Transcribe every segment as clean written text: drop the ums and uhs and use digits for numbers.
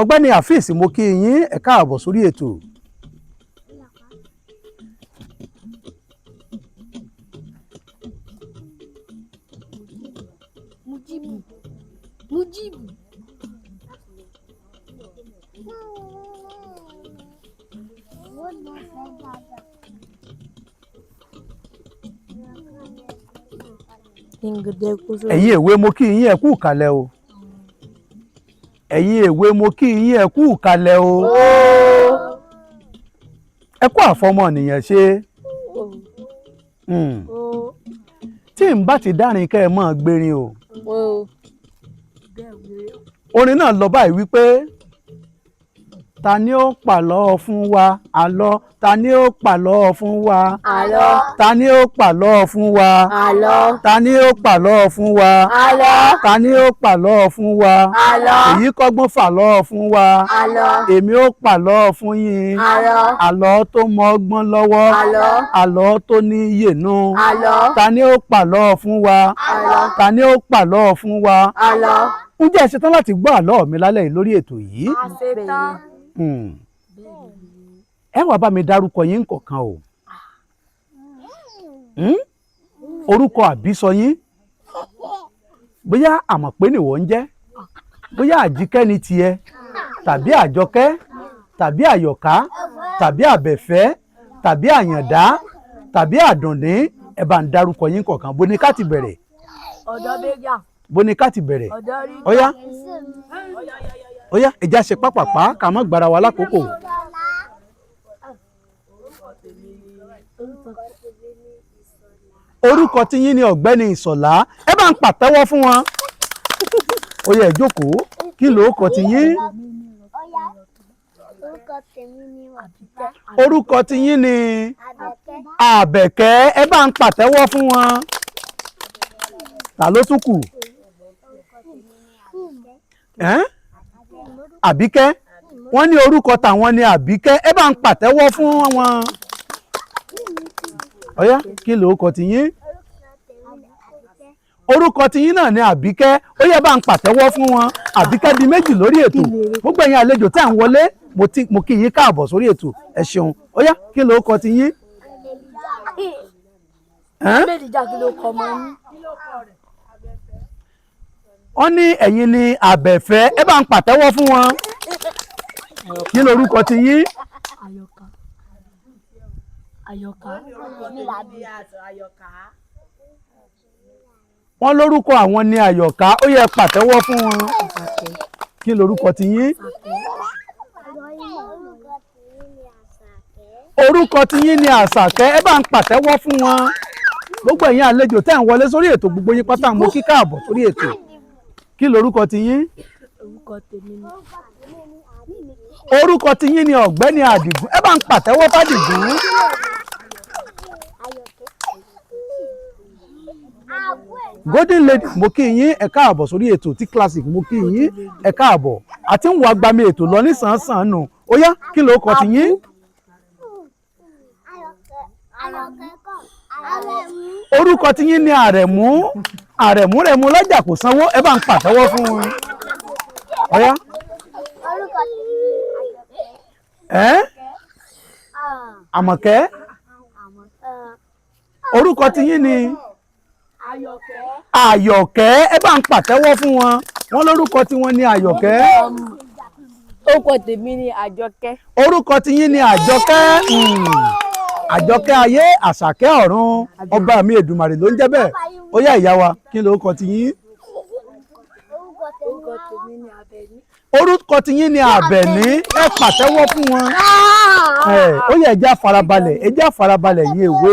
ọ̀gbẹ́ni Afeez mo kí yín ẹ káàbọ̀ sórí ètò. Mujibu. ẹ̀yin èwe mo kí yín ẹ kú ìkàlẹ̀ o. ẹ̀yin èwe mo kí yín ẹ kú ìkàlẹ̀ o. ẹ kú àfọmọnìyàn ṣe. tí n bá ti dárin kẹ́ ẹ mọ́ gbérin o. orin náà lọ báyìí wípé ta ni ó pàlọ́ fún wa àlọ́ ta ni ó pàlọ́ fún wa àlọ́ ta ni ó pàlọ́ fún wa àlọ́ ta ni ó pàlọ́ fún wa àlọ́ ta ni ó pàlọ́ fún wa àlọ́ èyí kọ́gbọ́n fàlọ́ fún wa àlọ́ èmi ó pàlọ́ fún yín àlọ́ àlọ́ tó mọ ọgbọ́n lọ́wọ́ àlọ́ àlọ́ tó ní yènú àlọ́ ta ni ó pàlọ́ fún wa àlọ́ ta ni ó pàlọ́ fún wa. àlọ́. ǹjẹ́ ẹ ṣetán láti gbọ́ àlọ́ mi lálẹ́ yìí lórí ètò yìí? àṣetán. ẹ wá bá mi dárúkọ yín kọ̀ọ̀kan o. orúkọ àbísọ yín bóyá àmọ̀pé nìwọ ń jẹ́ bóyá àjíkẹ́ ni tiẹ̀ tàbí àjọkẹ́ tàbí àyọ̀ká tàbí àbẹ̀fẹ́ tàbí àyàndá tàbí àdùnní ẹ bá ń dárúkọ yín kọ̀ọ̀kan bó ni ká ti bẹ̀rẹ̀. ọ̀dọ́ bẹ́gà. bó ni ká ti bẹ̀rẹ̀. ọ̀dọ́ rí. ọ̀yá ọ̀yá ẹja ṣe pápápá ká má gbára wa lákòókò. orúkọ tí yín ni ọ̀gbẹ́ni Ìṣọ̀lá ẹ bá ń pàtẹ́wọ́ fún wọn. ó yá ẹ jókòó kí lorúkọ tí yín. orúkọ tí yín ni Àbẹ̀kẹ́ ẹ bá ń pàtẹ́wọ́ fún wọn. ta ló tún kù. Àbíkẹ́ wọ́n ní orúkọ tàwọn ni Àbíkẹ́ ẹ bá ń pàtẹ́wọ́ fún wọn. ọ̀yá kí lorúkọ tí yín. orúkọ tí yín náà ni Àbíkẹ́ ó yẹ bá ń pàtẹ́wọ́ fún wọn. Àbíkẹ́ di méjì lórí ètò gbogbo ẹ̀yin àlejò tí à ń wọlé mo kí yín káàbọ̀ sórí ètò ẹ ṣeun. ọ̀yá kí lorúkọ tí yín. wọ́n ní ẹ̀yin ni Àbẹ̀fẹ́ ẹ bá ń pàtẹ́wọ́ fún wọn. kí lorúkọ tí yín. Àyọ̀ká. Àyọ̀ká. wọ́n lórúkọ àwọn ni Àyọ̀ká ó yẹ pàtẹ́wọ́ fún wọn. kí lorúkọ tí yín. orúkọ tí yín ni Àṣàkẹ́ ẹ bá ń pàtẹ́wọ́ fún wọn. gbogbo ẹ̀yin àlejò tẹ́ ń wọlé sórí ètò gbogbo yín pátá mo kí káàbọ̀ sórí ètò. kí lorúkọ tí yín. orúkọ tèmi ni. orúkọ tí yín ni ọ̀gbẹ́ni Àdìgún ẹ bá ń pàtẹ́wọ́ f'Àdìgún. Golden Lady mo kí yín ẹ káàbọ̀ sórí ètò tí classic mo kí yín ẹ káàbọ̀ àti ń wọ agbami ètò lọ nísànsàn nù ó yá kí lorúkọ tí yín. orúkọ tí yín ni Àrẹ̀mú Àrẹ̀mú rẹ̀ mú lọ́jà kò sanwó ẹ bá ń pàtẹ́wọ́ fún wọn. ó yá. Àmọ̀kẹ́ orúkọ tí yín ni Àyọ̀kẹ́ ẹ bá ń pàtẹ́wọ́ fún wọn. wọ́n lórúkọ tí wọ́n ní Àyọ̀kẹ́. orúkọ tèmi ni Àjọkẹ́. orúkọ tí yín ni Àjọkẹ́. Àjọkẹ́ ayé Àṣàkẹ́ ọ̀run ọba mi Èdùmàrè ló ń jẹ́ bẹ́ẹ̀. ó yá ìyá wa kí lorúkọ tí yín. orúkọ tèmi ni Àbẹ̀ní. orúkọ tí yín ni Àbẹ̀ní ẹ pàtẹ́wọ́ fún wọn. ó yá ẹjẹ́ àfarabalẹ̀ yín èwe.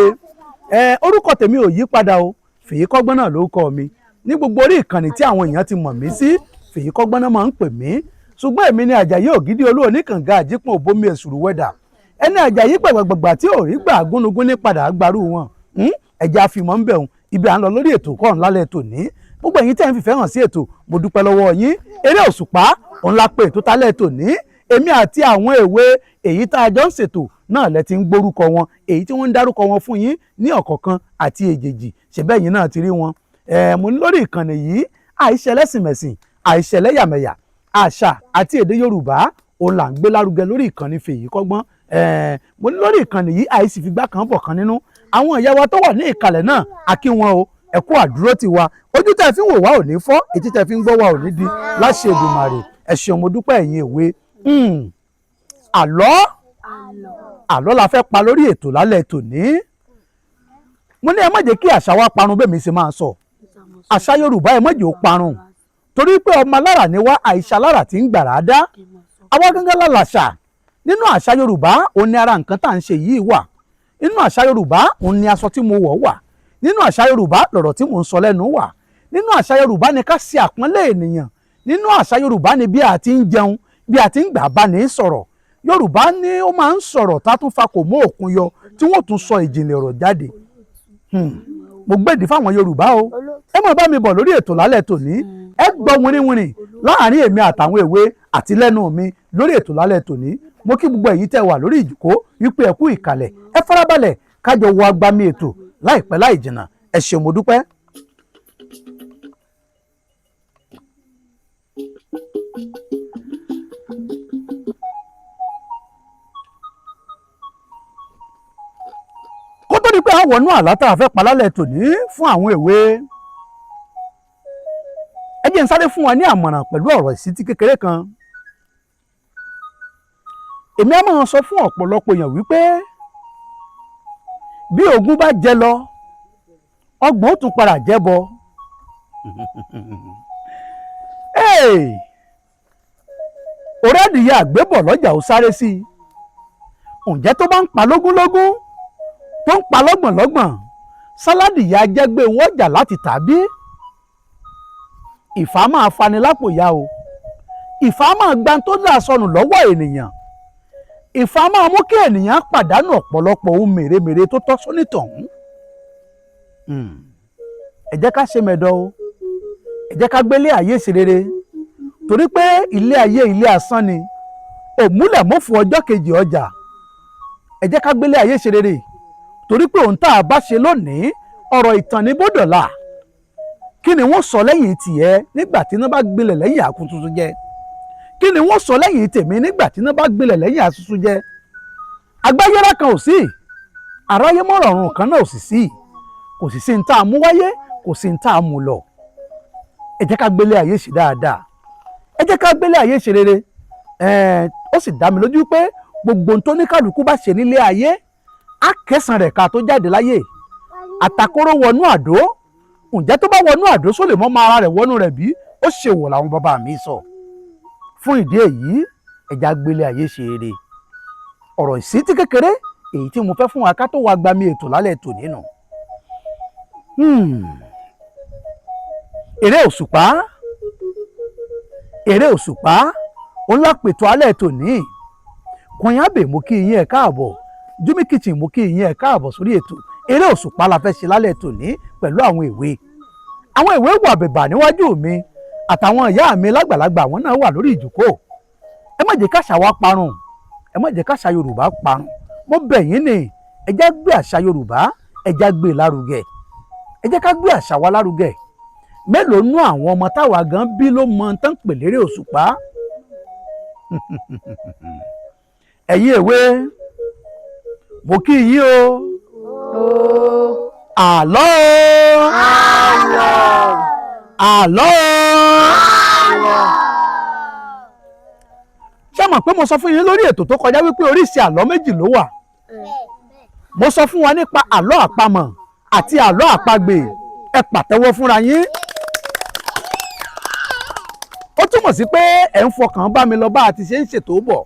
orúkọ tèmi ò yí padà o Fèyíkọ́gbọ́n náà lórúkọ mi ní gbogbo orí ìkànnì tí àwọn èèyàn ti mọ̀ mí sí Fèyíkọ́gbọ́n náà máa ń pè mí ṣùgbọ́n èmi ni Àjàyí Ògídí olú oníkànga àjípọ̀n òbómi èsùrù wẹ́dà ẹni Àjàyí gbàgbàgbà tí ò rí gbà gúnugún ní padà gbarú wọn ẹ̀jẹ̀ àfimọ́ ń bẹ̀rùn ibi à ń lọ lórí ètò kọ́ ńlálẹ̀ ètò ní gbogbo ẹ̀yin tẹ́ ń fìfẹ́ hàn sí ètò mo dúpẹ́ lọ́wọ́ yín eré òṣùpá òun la pè tó tálẹ̀ ètò ní èmi àti àwọn èwe èyí tá a jọ ń ṣètò náà lẹ ti ń gbórúkọ wọn èyí tí wọ́n ń dárúkọ wọn fún yín ní ọ̀kọ̀ọ̀kan àti èjèèjì ṣẹ̀bẹ́ yín náà ti rí wọn mo ní lórí ìkànnì yìí àìṣẹlẹ́sìnmẹ̀sìn àìṣẹlẹ́yàmẹ̀yà àṣà àti èdè Yorùbá òun là ń gbé lárugẹ lórí ìkànnì Fèyí Kọ́gbọ́n. Mo ní lórí ìkànnì yìí àìsí figbá kan bọ̀ kan nínú. Àwọn ìyá wa tó wà ní ìkàlẹ̀ náà a kí wọn o, ẹ kú àdúró ti wa, ojú tẹ́ fi ń wò wá ò ní fọ́, etí tẹ́ fi ń gbọ́ wá ò ní di láṣẹ Èdùmàrè. Ẹ ṣeun mo dúpẹ́ ẹ̀yin èwe. Àlọ́ la fẹ́ pa lórí ètò lálẹ́ tòní. Mo ní ẹ má jẹ́ kí àṣà wa parun bẹ́ẹ̀ mi ṣe máa sọ. Àṣà Yorùbá ẹ má jẹ́ ó parun torí pé ọmọ alára ni wá, àìṣà alára tí ń gbàrà dá. Àwa gángan lálàṣà. Nínú àṣà Yorùbá òun ni ara nǹkan tá à ń ṣe yìí wà. Nínú àṣà Yorùbá òun ni aṣọ tí mo wọ̀ wà. Nínú àṣà Yorùbá lọ̀rọ̀ tí mò ń sọ lẹ́nu wà. Nínú àṣà Yorùbá ni ká ṣe àpọ́nlé ènìyàn. Nínú àṣà Yorùbá ni bí a ti ń jẹun, bí a ti ń gbà bá ní sọ̀rọ̀. Yorùbá ní ó máa ń sọ̀rọ̀ tá tún fa kò mọ́ òkun yọ tí wọ́n tún sọ ìjìnlẹ̀ ọ̀rọ̀ jáde. Mo gbèdì fáwọn Yorùbá o. Ẹ máa bá mi bọ̀ lórí ètò lálẹ́ tòní. Ẹ gbọ́ wìnrìnwìnrì láàrin èmi àtàwọn èwe àti lẹ́nu mi lórí ètò lálẹ́ tòní. Mo kí gbogbo èyí tẹ́ wà lórí ìjòkó wípé ẹ kú ìkàlẹ̀, ẹ farabalẹ̀ kájọ wọ agbami ètò láìpẹ́ láì jìnnà. Ẹ ṣé mo dúpẹ́. Kó tó di pé àwọn wọnú àlá tá a fẹ́ pa lálẹ́ tòní fún àwọn èwe, ẹ jẹ́ n sáré fún wa ní àmọ̀ràn pẹ̀lú ọ̀rọ̀ ìṣítí kékeré kan. Èmi á máa sọ fún ọ̀pọ̀lọpọ̀ èèyàn wípé bí ogún bá jẹ lọ, ọgbọ̀n ó tún padà jẹ bọ. Orí adìyẹ àgbébọ̀ lọ́jà ó sáré sí i. Ǹjẹ́ tó bá ń pa lógúnlógún tó ń pa lọ́gbọ̀nlọ́gbọ̀n, sáládìyẹ ajẹ́gbé wọn jà láti tàbí. Ìfà máa fani lápò ya o. Ìfà máa gba tó dà sọnù lọ́wọ́ ènìyàn. Ìfà máa mú kí ènìyàn pàdánù ọ̀pọ̀lọpọ̀ ohun mèremère tó tọ́ sónítọ̀hún. Ẹ jẹ́ ká ṣe mẹ̀dọ̀ o. Ẹ jẹ́ ká gbélé ayé ṣe rere torí pé ilé ayé ilé asán ni. Òmúlẹ̀ mọ́fù ọjọ́ kejì ọjà. Ẹ jẹ́ ká gbélé ayé ṣe rere torí pé ohun tá a bá ṣe lónìí ọ̀rọ̀ ìtàn ní bódọ̀là. Kí ni wọ́n sọ lẹ́yìn tìẹ nígbà tí iná bá gbilẹ̀ lẹ́yìn àkútútù jẹ? Kí ni wọ́n sọ lẹ́yìn tèmi nígbà tí iná bá gbilẹ̀ lẹ́yìn àsúsú jẹ? Agbáyéra kan ò sí, aráyé mọ́rọ̀rùn kan náà ò sì sí. Kò sì sí ní tá a mú wáyé, kò sí ní tá a mú lọ. Ẹ jẹ́ ká gbélé ayé ṣe dáadáa. Ẹ jẹ́ ká gbélé ayé ṣe rere. Ó sì dá mi lójú pé gbogbo ohun tó ní kálukú bá ṣe nílé ayé á kẹsàn rẹ̀ ká tó jáde láyé. Àtàkóró wọnú àdó. Ǹjẹ́ tó bá wọnú àdó sólè mọ́ máa ara rẹ̀ wọnú rẹ̀ bí? Ó ṣe wọ̀ làwọn bàbá mi sọ. Fún ìdí èyí, ẹ jẹ́ ká gbélé ayé ṣe rere. Ọ̀rọ̀ ìṣítí kékeré èyí tí mo fẹ́ fún wa ká tó wá gbami ètò lálẹ́ tòní nù. Eré òṣùpá. Eré òṣùpá òun la pètò alẹ́ tòní. Kọ̀yábè mo kí yín ẹ káàbọ̀. Júmí Kitchen mo kí yín ẹ káàbọ̀ sórí ètò. Eré òṣùpá la fẹ́ ṣe lálẹ́ tòní pẹ̀lú àwọn èwe. Àwọn èwe wà bèbà níwájú mi àtàwọn ìyá mi lágbàlagbà àwọn náà wà lórí ìjókòó. Ẹ má jẹ́ káṣà wa parun. Ẹ má jẹ́ káṣà Yorùbá parun. Mo bẹ̀ yín ni ẹ jẹ́ gbé àṣà Yorùbá, ẹ jẹ́ gbé lárugẹ. Ẹ jẹ́ ká gbé àṣà wa lárugẹ. Mélòó nú àwọn ọmọ táwa gan bí ló mọ tán pè lérè òṣùpá? Ẹ̀yin èwe, mo kí yín o. Àlọ́ o. Àlọ́ o. Ṣé mọ̀ pé mo sọ fún yín lórí ètò tó kọjá wípé oríṣi àlọ́ méjì ló wà? Mo sọ fún wa nípa àlọ́ àpamọ̀ àti àlọ́ àpagbè. Ẹ pàtẹ́wọ́ fúnra yín. Ó túmọ̀ sí pé ẹ̀ ń fọkàn bá mi lọ bá a ti ṣe ń ṣètò bọ̀.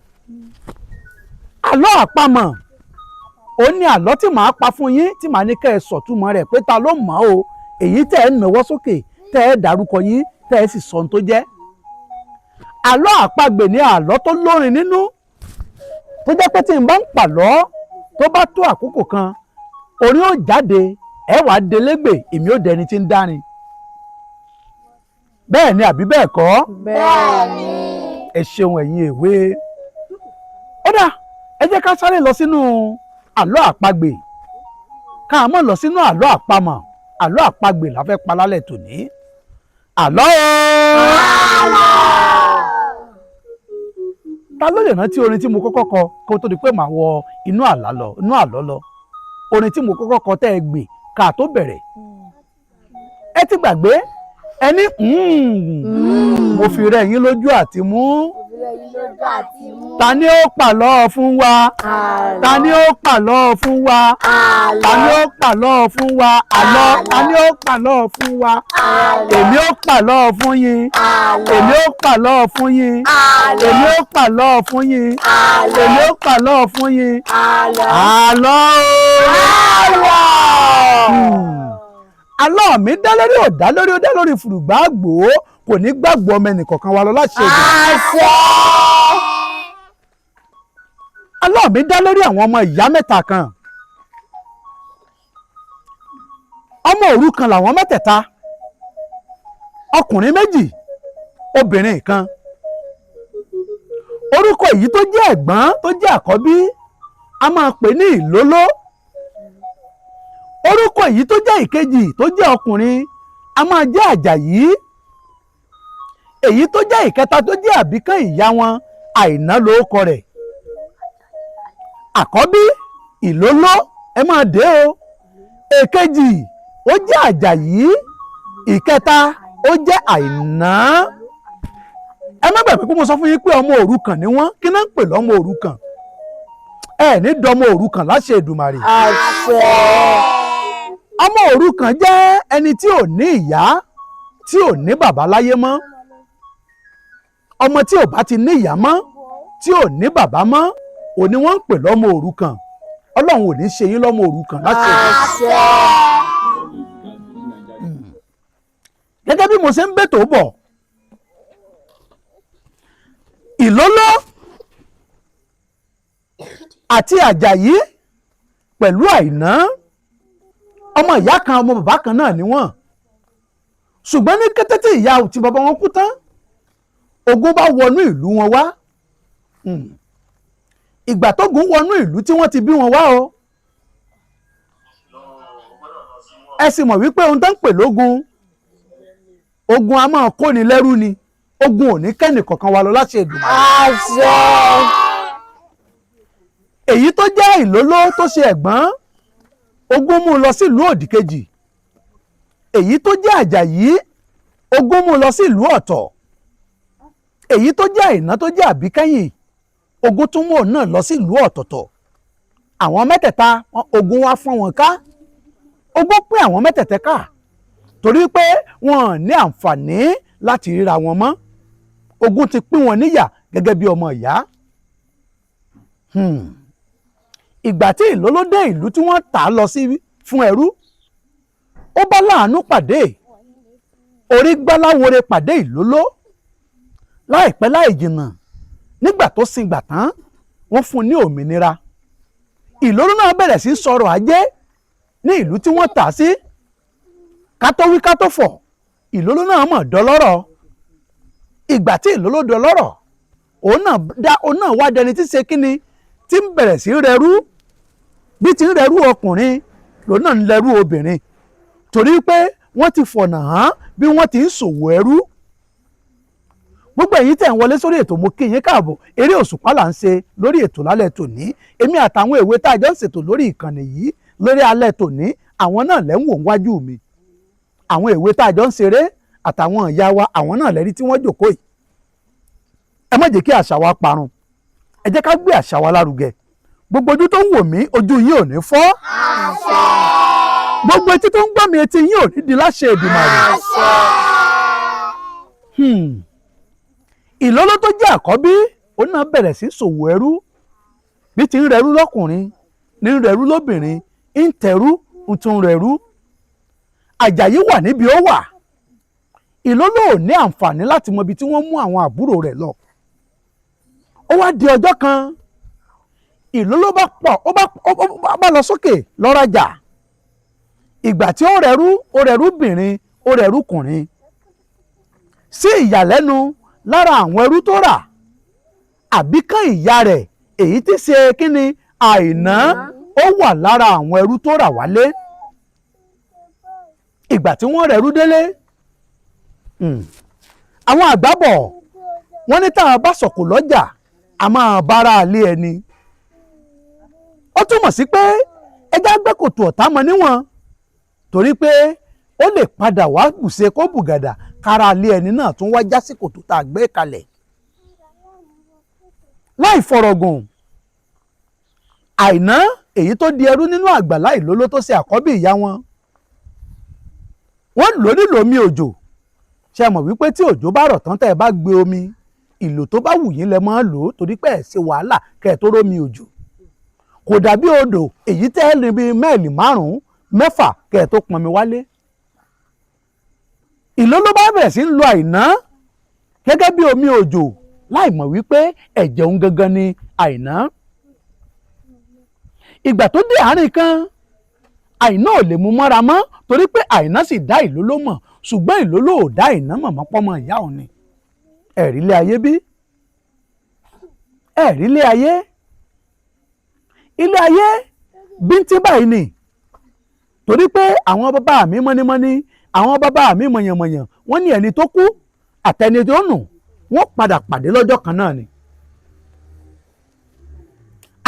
Àlọ́ àpamọ̀ ó ní àlọ́ tí màá pa fún yín tí màá ní kẹ́ ẹ sọ̀túmọ̀ rẹ̀ pé ta ló mọ̀ o. Èyí tẹ́ ẹ náwó sókè tẹ́ ẹ dárúkọ yín tẹ́ ẹ sì sọ ohun tó jẹ́. Àlọ́ àpagbè ní àlọ́ tó lórin nínú tó jẹ́ pé tí n bá ń pàlọ́ tó bá tó àkókò kan orin ó jáde ẹ wàá delégbè èmi ó dẹni tí ń dárin. Bẹ́ẹ̀ ni àbí bẹ́ẹ̀ kọ́? Bẹ́ẹ̀ ni. Ẹ ṣeun ẹ̀yin èwe. Ó dà ẹ jẹ́ ká sáré lọ sínú àlọ́ àpagbè ká mọ̀ lọ sínú àlọ́ àpamọ̀. Àlọ́ àpagbè la fẹ́ pa lálẹ́ tòní. Àlọ́ o. ta ló lè rántí orin tí mo kọ́kọ́ kọ kó tó di pé màá wọ inú àlọ́ lọ orin tí mo kọ́kọ́ kọ tẹ́ ẹ gbè ká tó bẹ̀rẹ̀ ẹ ti gbàgbé ẹni mo fi rẹ̀ yín lójú àti mú ta ni ó pàlọ́ fún wa ta ni ó pàlọ́ fún wa ta ni ó pàlọ́ fún wa àlọ́ ta ni ó pàlọ́ fún wa èmi ó pàlọ́ fún yín èmi ó pàlọ́ fún yín èmi ó pàlọ́ fún yín èmi ó pàlọ́ fún yín àlọ́ àlọ́ mi dá lórí ò dá lórí ó dá lórí fùrùgbà gbòó kò ní gbàgbọ́ ọmọ ẹnìkọ̀ọ̀kan wa lọ láṣẹ ìdí. àlọ́ mi dá lórí àwọn ọmọ ìyá mẹ́ta kan ọmọ òrukàn làwọn mẹ́tẹ̀ẹ̀ta ọkùnrin méjì obìnrin kan orúkọ èyí tó jẹ́ ẹ̀gbọ́n tó jẹ́ àkọ́bí a máa pè ní ìlóló orúkọ èyí tó jẹ́ ìkejì tó jẹ́ ọkùnrin a máa jẹ́ àjàyí èyí tó jẹ́ ìkẹta tó jẹ́ àbíkán ìyá wọn àìná lórúkọ rẹ̀ àkọ́bí ìlóló ẹ máa dé o èkejì ó jẹ́ àjàyí ìkẹta ó jẹ́ àìná ẹ má gbàgbé pé mo sọ fún yín pé ọmọ òrukàn ni wọ́n kí náà ń pè lọ́mọ òrukàn ẹ ní dọmọ òrukàn láṣẹ Èdùmàrè. ọmọ òrukàn jẹ́ ẹni tí ò ní ìyá tí ò ní bàbá láyé mọ́ ọmọ tí ò bá ti ní ìyá mọ́ tí ò ní bàbá mọ́ òní wọ́n ń pè lọ́mọ òrukàn Ọlọ́run ò ní ṣe yín lọ́mọ òrukàn láṣẹ Èdùmàrè. gẹ́gẹ́ bí mo ṣe ń bètò bọ̀ ìlóló àti àjàyí pẹ̀lú àìná ọmọ ìyá kan ọmọ bàbá kan náà ni wọ́n ṣùgbọ́n ní kété tí ìyá àti bàbá wọn kú tán ogun bá wọnú ìlú wọn wá ìgbà tógun wọnú ìlú tí wọ́n ti bí wọn wá o ẹ sì mọ̀ wípé ohun tó ń pè lógun ogun a máa kóni lẹ́rú ni ogun ò ní kẹ́nì kankan wa lọ láti Èdùmàrè. èyí tó jẹ́ ìlóló tó ṣe ẹ̀gbọ́n ogun mú lọ sí ìlú òdìkejì èyí tó jẹ́ àjàyí ogun mú lọ sí ìlú ọ̀tọ̀ èyí tó jẹ́ àìná tó jẹ́ àbíkẹ́yìn ogun tún mú òun náà lọ sí ìlú ọ̀tọ̀ọ̀tọ̀ àwọn mẹ́tẹ̀ẹ̀ta ogun wá fọ́n wọn ká ogun pín àwọn mẹ́tẹ̀ẹ̀ta ká torí pé wọn ní àǹfààní láti ríra wọn mọ́ ogun ti pín wọn níyà gẹ́gẹ́ bí ọmọ ìyá. ìgbà tí ìlóló dé ìlú tí wọ́n tà á lọ sí fún ẹrú ó bá láàánú pàdé orí gbáláwore pàdé ìlóló láìpẹ́ láì jìnnà nígbà tó singbà tán wọ́n fún un ní òmìnira ìlóló náà bẹ̀rẹ̀ sí sọ̀rọ̀ ajé ní ìlú tí wọ́n tà á sí ká tó wí ká tó fọ̀ ìlóló náà mọ̀ dọlọ́rọ̀ ìgbà tí ìlóló dọlọ́rọ̀ òun náà wá dẹni tí ṣe kíni tí ń bẹ̀rẹ̀ sí rẹrú bí ti ń rẹrú ọkùnrin lòun náà ń rẹrú obìnrin torí pé wọ́n ti fọ̀nà hàn bí wọ́n ti ń ṣòwò ẹrú gbogbo èyí tẹ̀ ń wọlé sórí ètò mo kí yín káàbọ̀ eré òṣùpá là ń ṣe lórí ètò lálẹ́ tòní èmi àtàwọn èwe tá a jọ ń ṣètò lórí ìkànnì yìí lórí alẹ́ tòní àwọn náà lẹ́ ń wò wájú mi àwọn èwe tá a jọ ń ṣeré àtàwọn ìyá wa àwọn náà lẹ́rí tí wọ́n jókòó yìí ẹ má jẹ́ kí àṣà wa parun ẹ jẹ́ ká gbé àṣà wa lárugẹ gbogbo ojú tó ń wò mí ojú yín ò ní fọ́ gbogbo etí tó ń gbọ́ mi etí yín ò ní di láṣẹ Èdùmàrè ìlóló tó jẹ́ àkọ́bí òun náà bẹ̀rẹ̀ sí ṣòwò ẹrú bí ti ń rẹrú lọ́kùnrin ní ń rẹrú lóbìnrin ń tẹrú ń tún rẹrú àjàyí wà níbi ó wà ìlóló ò ní àǹfààní láti mọ ibi tí wọ́n mú àwọn àbúrò rẹ̀ lọ ó wá di ọjọ́ kan ìlóló bá lọ sókè lọ́rajà ìgbà tí ó rẹrúbìnrin ó rẹrúkùnrin sí ìyàlẹ́nu lára àwọn ẹrú tó rà àbíkán ìyá rẹ̀ èyí tí ṣe kíni àìná ó wà lára àwọn ẹrú tó rà wálé ìgbà tí wọ́n rẹrú délé àwọn àgbà bọ̀ wọ́n ní táwọn bá sọ̀kò lọ́jà a máa bára lé ẹni. Ó túmọ̀ sí pé ẹja gbẹ́ kòtò ọ̀tá mọ níwọ̀n, torí pé ó lè padà wá bùṣe kó bùgàdà kára lé ẹni náà tún wá já sí kòtò tá a gbé kalẹ̀. Láì fọ̀rọ̀gùn, Àìná èyí tó di ẹrú nínú àgbàlá Ìlóló tó ṣe àkọ́bí ìyá wọn, wọ́n lò nílò omi òjò. Ṣé mọ̀ wípé tí òjò bá rọ̀ tán tẹ́ ẹ bá gbé omi, ìlò tó bá wù yín lẹ máa lò ó, torí pé ẹ̀ ṣe wàhálà kẹ́ ẹ tó rómi òjò. Kò dàbí odò èyí tẹ́ ẹ rìn bíi máìlì 5-6 kẹ́ ẹ tó pọnmi wálé. Ìlóló bá bẹ̀rẹ̀ sí ń lo Àìná gẹ́gẹ́ bí omi òjò, láì mọ̀ wípé ẹ̀jẹ̀ òun gangan ni Àìná. Ìgbà tó dé àárín kan, Àìná ò lè mú mọ́ra mọ́, torí pé Àìná sì dá Ìlóló mọ̀, ṣùgbọ́n Ìlóló ò dá Àìná mọ̀ mọ́ pọ́mọ ìyá òun ni. Ẹ̀rí ilé ayé bí? Ẹ̀rí ilé ayé? Ilé ayé bíntín báyìí ni, torí pé àwọn bàbá mi mọ́nímọ́ní, àwọn bàbá mi mọ̀yànmọ̀yàn, wọ́n ní ẹni tó kú àtẹni tó nù wọ́n padà pàdé lọ́jọ́ kan náà ni.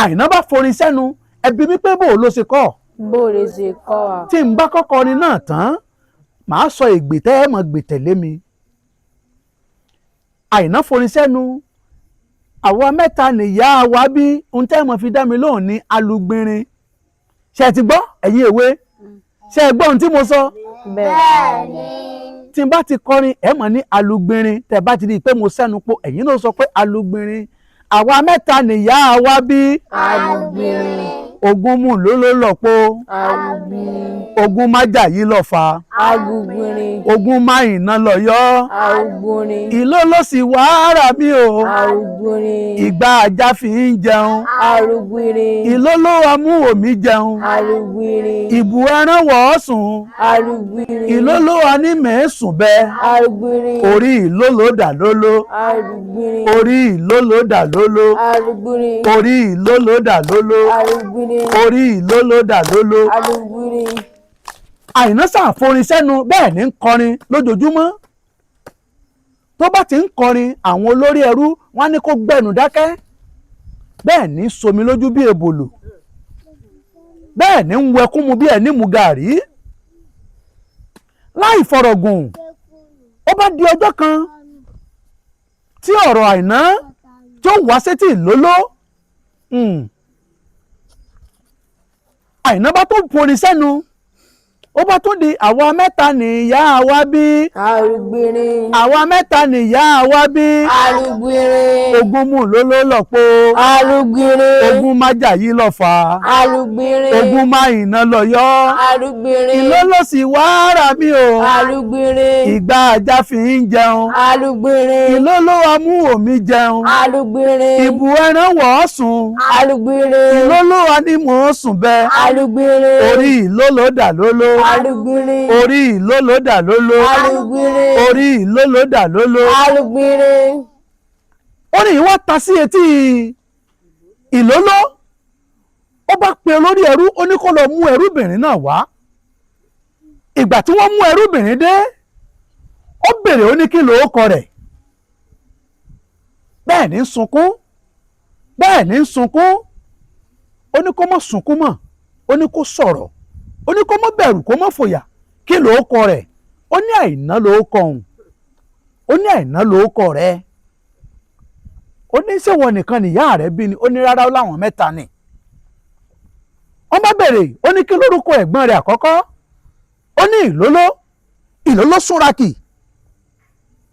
Àìná bá forin sẹ́nu, ẹbí mi pé bó ló ṣe kọ́. Bó lè ṣe kọ́ wa. Tí n bá kọ́kọ́ orin náà tán, màá sọ ègbè tẹ́ ẹ mọ̀ gbè tẹ̀lé mi. Àìná forin sẹ́nu, àwa mẹ́ta nìyá wa bí, ohun tẹ́ ẹ mọ̀ fi dá mi lóhùn ní alugbinrin. Ṣé ẹ ti gbọ́ ẹ̀yin èwe? Ṣé ẹ gbọ́ ohun tí mo sọ? Bẹ́ẹ̀ni. Tí n bá ti kọrin ẹ mọ̀ ní alugbinrin, tẹ́ bá ti rí i pé mo sẹ́nu po, ẹ̀yin náà sọ pé alugbinrin. Àwa mẹ́ta nìyá wa bí. Alugbinrin. Ogun mú lóló lọ́pọ̀. Alugbinrin. Ogun má jà yí lọ́fà. Alugbinrin. Ogun má ìná lọ́yọ́. Alugbinrin. Ìlóló sì wàhálà mi o. Alugbinrin. Ìgbà ajá fi ń jẹun. Alugbinrin. Ìlóló amú omi jẹun. Alugbinrin. Ìbù ẹran wọ̀ ọ́ sùn. Alugbinrin. Ìlóló aní mẹ́sùn bẹ́. Alugbinrin. Orí ìlóló dà lóló. Alugbinrin. Orí ìlóló dà lóló. Alugbinrin. Orí ìlóló dà lóló. Alugbinrin. Orí ìlóló dà lóló. Alugbinrin. Àìná ṣàforin sẹ́nu, bẹ́ẹ̀ ní ń kọrin lójoojúmọ́. Tó bá ti ń kọrin, àwọn olórí ẹrú wọ́n á ní kó gbẹ̀nù dákẹ́. Bẹ́ẹ̀ ní somi lójú bí ebòlò. Bẹ́ẹ̀ ní ń wẹkún mu bí ẹni mu gàrí. Láì fọ̀rọ̀gùn, ó bá di ọjọ́ kan tí ọ̀rọ̀ Àìná tí ó wá sétí Ìlóló. Àìná bá tó forin sẹ́nu, ó bá tún di àwa mẹ́ta nìyá wa bí. Alugbinrin. Àwa mẹ́ta nìyá wa bí. Alugbinrin. Ogun mú lóló lọ́pọ̀. Alugbinrin. Ogun má jà yí lọ́fà. Alugbinrin. Ogun má ìná lọ́yọ́. Alugbinrin. Ìlóló sì wàhálà mi o. Alugbinrin. Ìgbà ajá fi ń jẹun. Alugbinrin. Ìlóló amú omi jẹun. Alugbinrin. Ìbù ẹran wọ̀ ọ́ sùn. Alugbinrin. Ìlóló wa ní mò ń sùn bẹ́. Alugbinrin. Orí ìlóló dà lóló. Alugbinrin. Orí ìlóló dà lóló. Alugbinrin. Orí ìlóló dà lóló. Alugbinrin. Orin yìí wá ta sí etí Ìlóló. Ó bá pe olórí ẹrú, ó ní kó lọ mú ẹrúbìnrin náà wá. Ìgbà tí wọ́n mú ẹrúbìnrin dé, ó béèrè, ó ní kí lóókọ rẹ̀. Bẹ́ẹ̀ ní sunkún, bẹ́ẹ̀ ní sunkún. Ó ní kó má sunkún mọ́, ó ní kó sọ̀rọ̀, ó ní kó má bẹ̀rù, kó má fòyà. Kí lóókọ rẹ̀? Ó ní Àìná lóókọ òun. Ó ní Àìná lóókọ rẹ̀. Ó ní ṣé wọ́n nìkan nìyá rẹ̀ bí ni? Ó ní rárá, ó láwọn mẹ́ta ni. Wọ́n bá bèrè, ó ní kí lórúkọ ẹ̀gbọ́n rẹ̀ àkọ́kọ́? Ó ní Ìlóló. Ìlóló súnrakì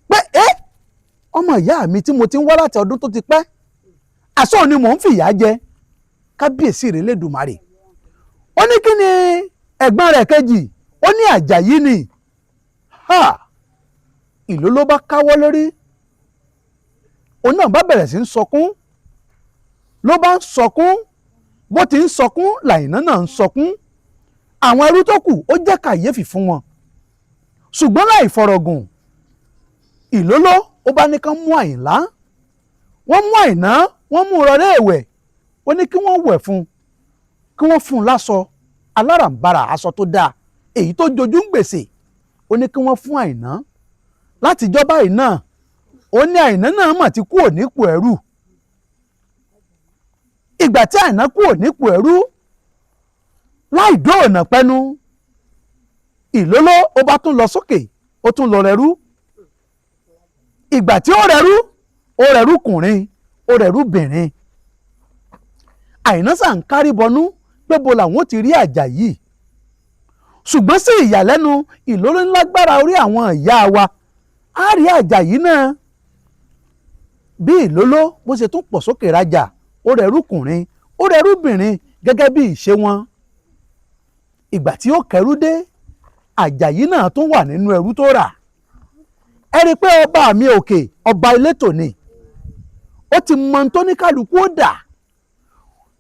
pé ọmọ ìyá mi tí mo ti ń wá láti ọdún tó ti pẹ́, àṣọ ni mò ń fìyà jẹ. Kábíyèsí rẹ̀ Lédùmarè. Ó ní kí ni ẹ̀gbọ́n rẹ̀ kejì? Ó ní Àjàyí ni. Ìlóló bá káwọ́ lórí. Òun náà bá bẹ̀rẹ̀ sí ń sọkún. Ló bá ń sọkún. Bó ti ń sọkún, l'Àìná náà ń sọkún. Àwọn ẹrú tó kù ó jẹ́ kàyéfì fún wọn. Ṣùgbọ́n láì fọ̀rọ̀gùn, Ìlóló ó bá ní kán mú Àyìnlá. Wọ́n mú Àìná, wọ́n mú rọrẹ́ ẹ̀wẹ̀. Ó ní kí wọ́n wẹ̀ fún un, kí wọ́n fún un láṣọ aláràǹbarà, aṣọ tó dáa, èyí tó jojú ń gbèsè. Ó ní kí wọ́n fún Àìná. Látijọ́ báyìí náà, ó ní Àìná náà mà ti kúrò nípò ẹrú. ìgbà tí Àìná kúrò nípò ẹrú láì dóònà pẹ́nu, Ìlóló ó bá tún lọ sókè, ó tún lọ rẹrú. Ìgbà tí ó rẹrú kùnrin, ó rẹrú bìnrin. Àìná sà ń kárí bọnú pé bo làwọn ti rí Àjàyí. Ṣùgbọ́n sí ìyàlẹ́nu, Ìlóló lágbára orí àwọn ìyá wa. Á rí Àjàyí náà. Bí Ìlóló bó ṣe tún pọ̀ sókè rajà, ó rẹrú kùnrin, ó rẹrú bìnrin gẹ́gẹ́ bí ìṣe wọn. Ìgbà tí ó kẹrú dé, Àjàyí náà tún wà nínú ẹrú tó rà. Ẹ rí i pé ọba mi òkè, ọba elétò ni. Ó ti mọ ohun tó ní kálukú ó dà.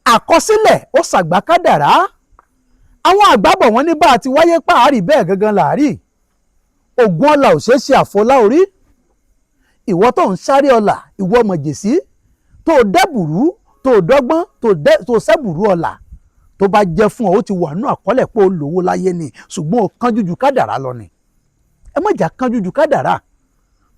Àkọsílẹ̀ ó ṣàgbá kádàrá. Àwọn àgbàbọ̀ wọn ní bá a ti wáyé páàrí bẹ́ẹ̀ gangan làárí. Ògùn ọlà ò ṣeé ṣe àfọlá orí. Ìwọ tó ń sáré ọlà, ìwọ mọ̀jèsí, tó dẹ́bùrú, tó dọ́gbọ́n, tó sẹ́bùrú ọlà, tó bá jẹ́ fún ọ ó ti wà nínú àkọọ́lẹ̀ pé ó lówó láyé ni, ṣùgbọ́n ó kánjú ju kádàrá lọ ni. Ẹ má jà kánjú ju kádàrá,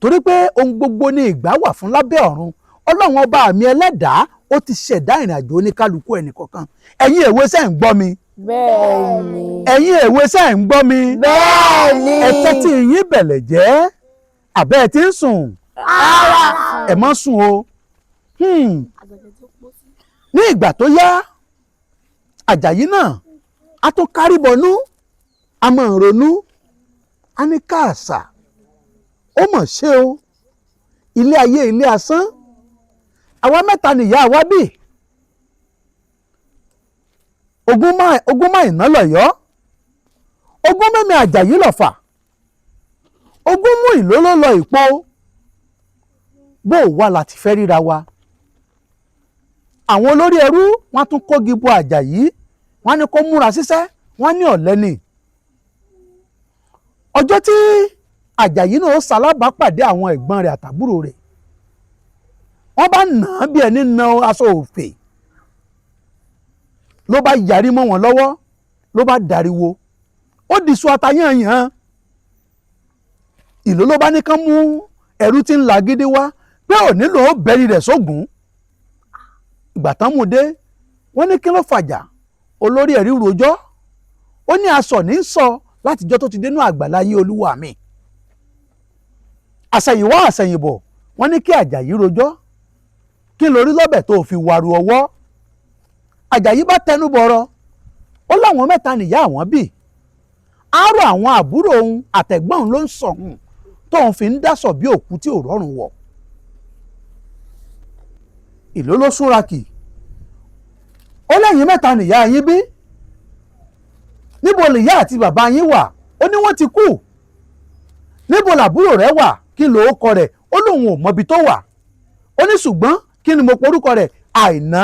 torí pé ohun gbogbo ni ìgbà wà fún lábẹ́ ọ̀run. Ọlọ́run ọba mi ẹlẹ́dàá ó ti ṣẹ̀dá ìrìn àjò oníkálukú ẹnìkọ̀ọ̀kan. Ẹ̀yin èwe ṣẹ́ ń gbọ́ mi. Bẹ́ẹ̀ni. Ẹ̀yin èwe ṣẹ́ ń gbọ́ mi. Bẹ́ẹ̀ni. Ẹ tẹ́tí yín bẹ̀lẹ̀ jẹ́, àbẹ́ ẹ ti ń sùn. Ẹ má sùn o. Ní ìgbà tó yá, Àjàyí náà a tún kárí bọnú, a máa ń ronú, a ní káàsà, ó mọ̀ ṣe o, ilé ayé ilé asán, àwa mẹ́ta nìyá wa bí. Ogún máa iná lọ̀yọ́, ogún mẹ́mi Àjàyí lọ̀fà, ogún mú Ìlóló lọ Ìpó. Bó wà láti fẹ́ ríra wa. Àwọn olórí ẹrú wọ́n tún kógi bo Àjàyí, wọ́n ní kó múra síṣẹ́, wọ́n ní ọ̀lẹ ni. Ọjọ́ tí Àjàyí náà ṣalábàápàdé àwọn ẹ̀gbọ́n rẹ̀ àtàbúrò rẹ̀, wọ́n bá nà án bí ẹni na aṣọ òfè. Ló bá yarí mọ́ wọn lọ́wọ́, ló bá dariwo, ó dìṣu atayányán. Ìlóló bá ní kán mú ẹrú tí ń la gidi wá pé ò nílò ó bẹ̀rí rẹ̀ sógun. Ìgbà tán mú dé, wọ́n ní kí ló fàjà. Olórí ẹ̀rí rojọ́, ó ní aṣọ ní sọ látijọ́ tó ti dénú àgbàlá yé olúwa mi. Àṣẹ̀yìnwá àṣẹ̀yìnbọ̀, wọ́n ní kí Àjàyí rojọ́. Kí lórí lọ́bẹ̀ tó fi wàrú ọwọ́? Àjàyí bá tẹnu bọ̀rọ̀, ó láwọn mẹ́ta nìyá àwọn bí. Àárọ̀ àwọn àbúrò òun àtẹ̀gbọ́n òun ló ń sọ̀hún tóun fi ń dásọ̀ bí òkú tí ò rọrùn wọ̀. Ìlóló súnra kì, ó lẹ́yìn mẹ́ta nìyá yín bí. Níbo nìyá àti bàbá yín wà? Ó ní wọ́n ti kú. Níbo làbúrò rẹ̀ wà? Kí ló kọ rẹ̀? Ó lóun ò mọbi tó wà. Ó ní ṣùgbọ́n kí ni mo porúkọ rẹ̀? Àìná.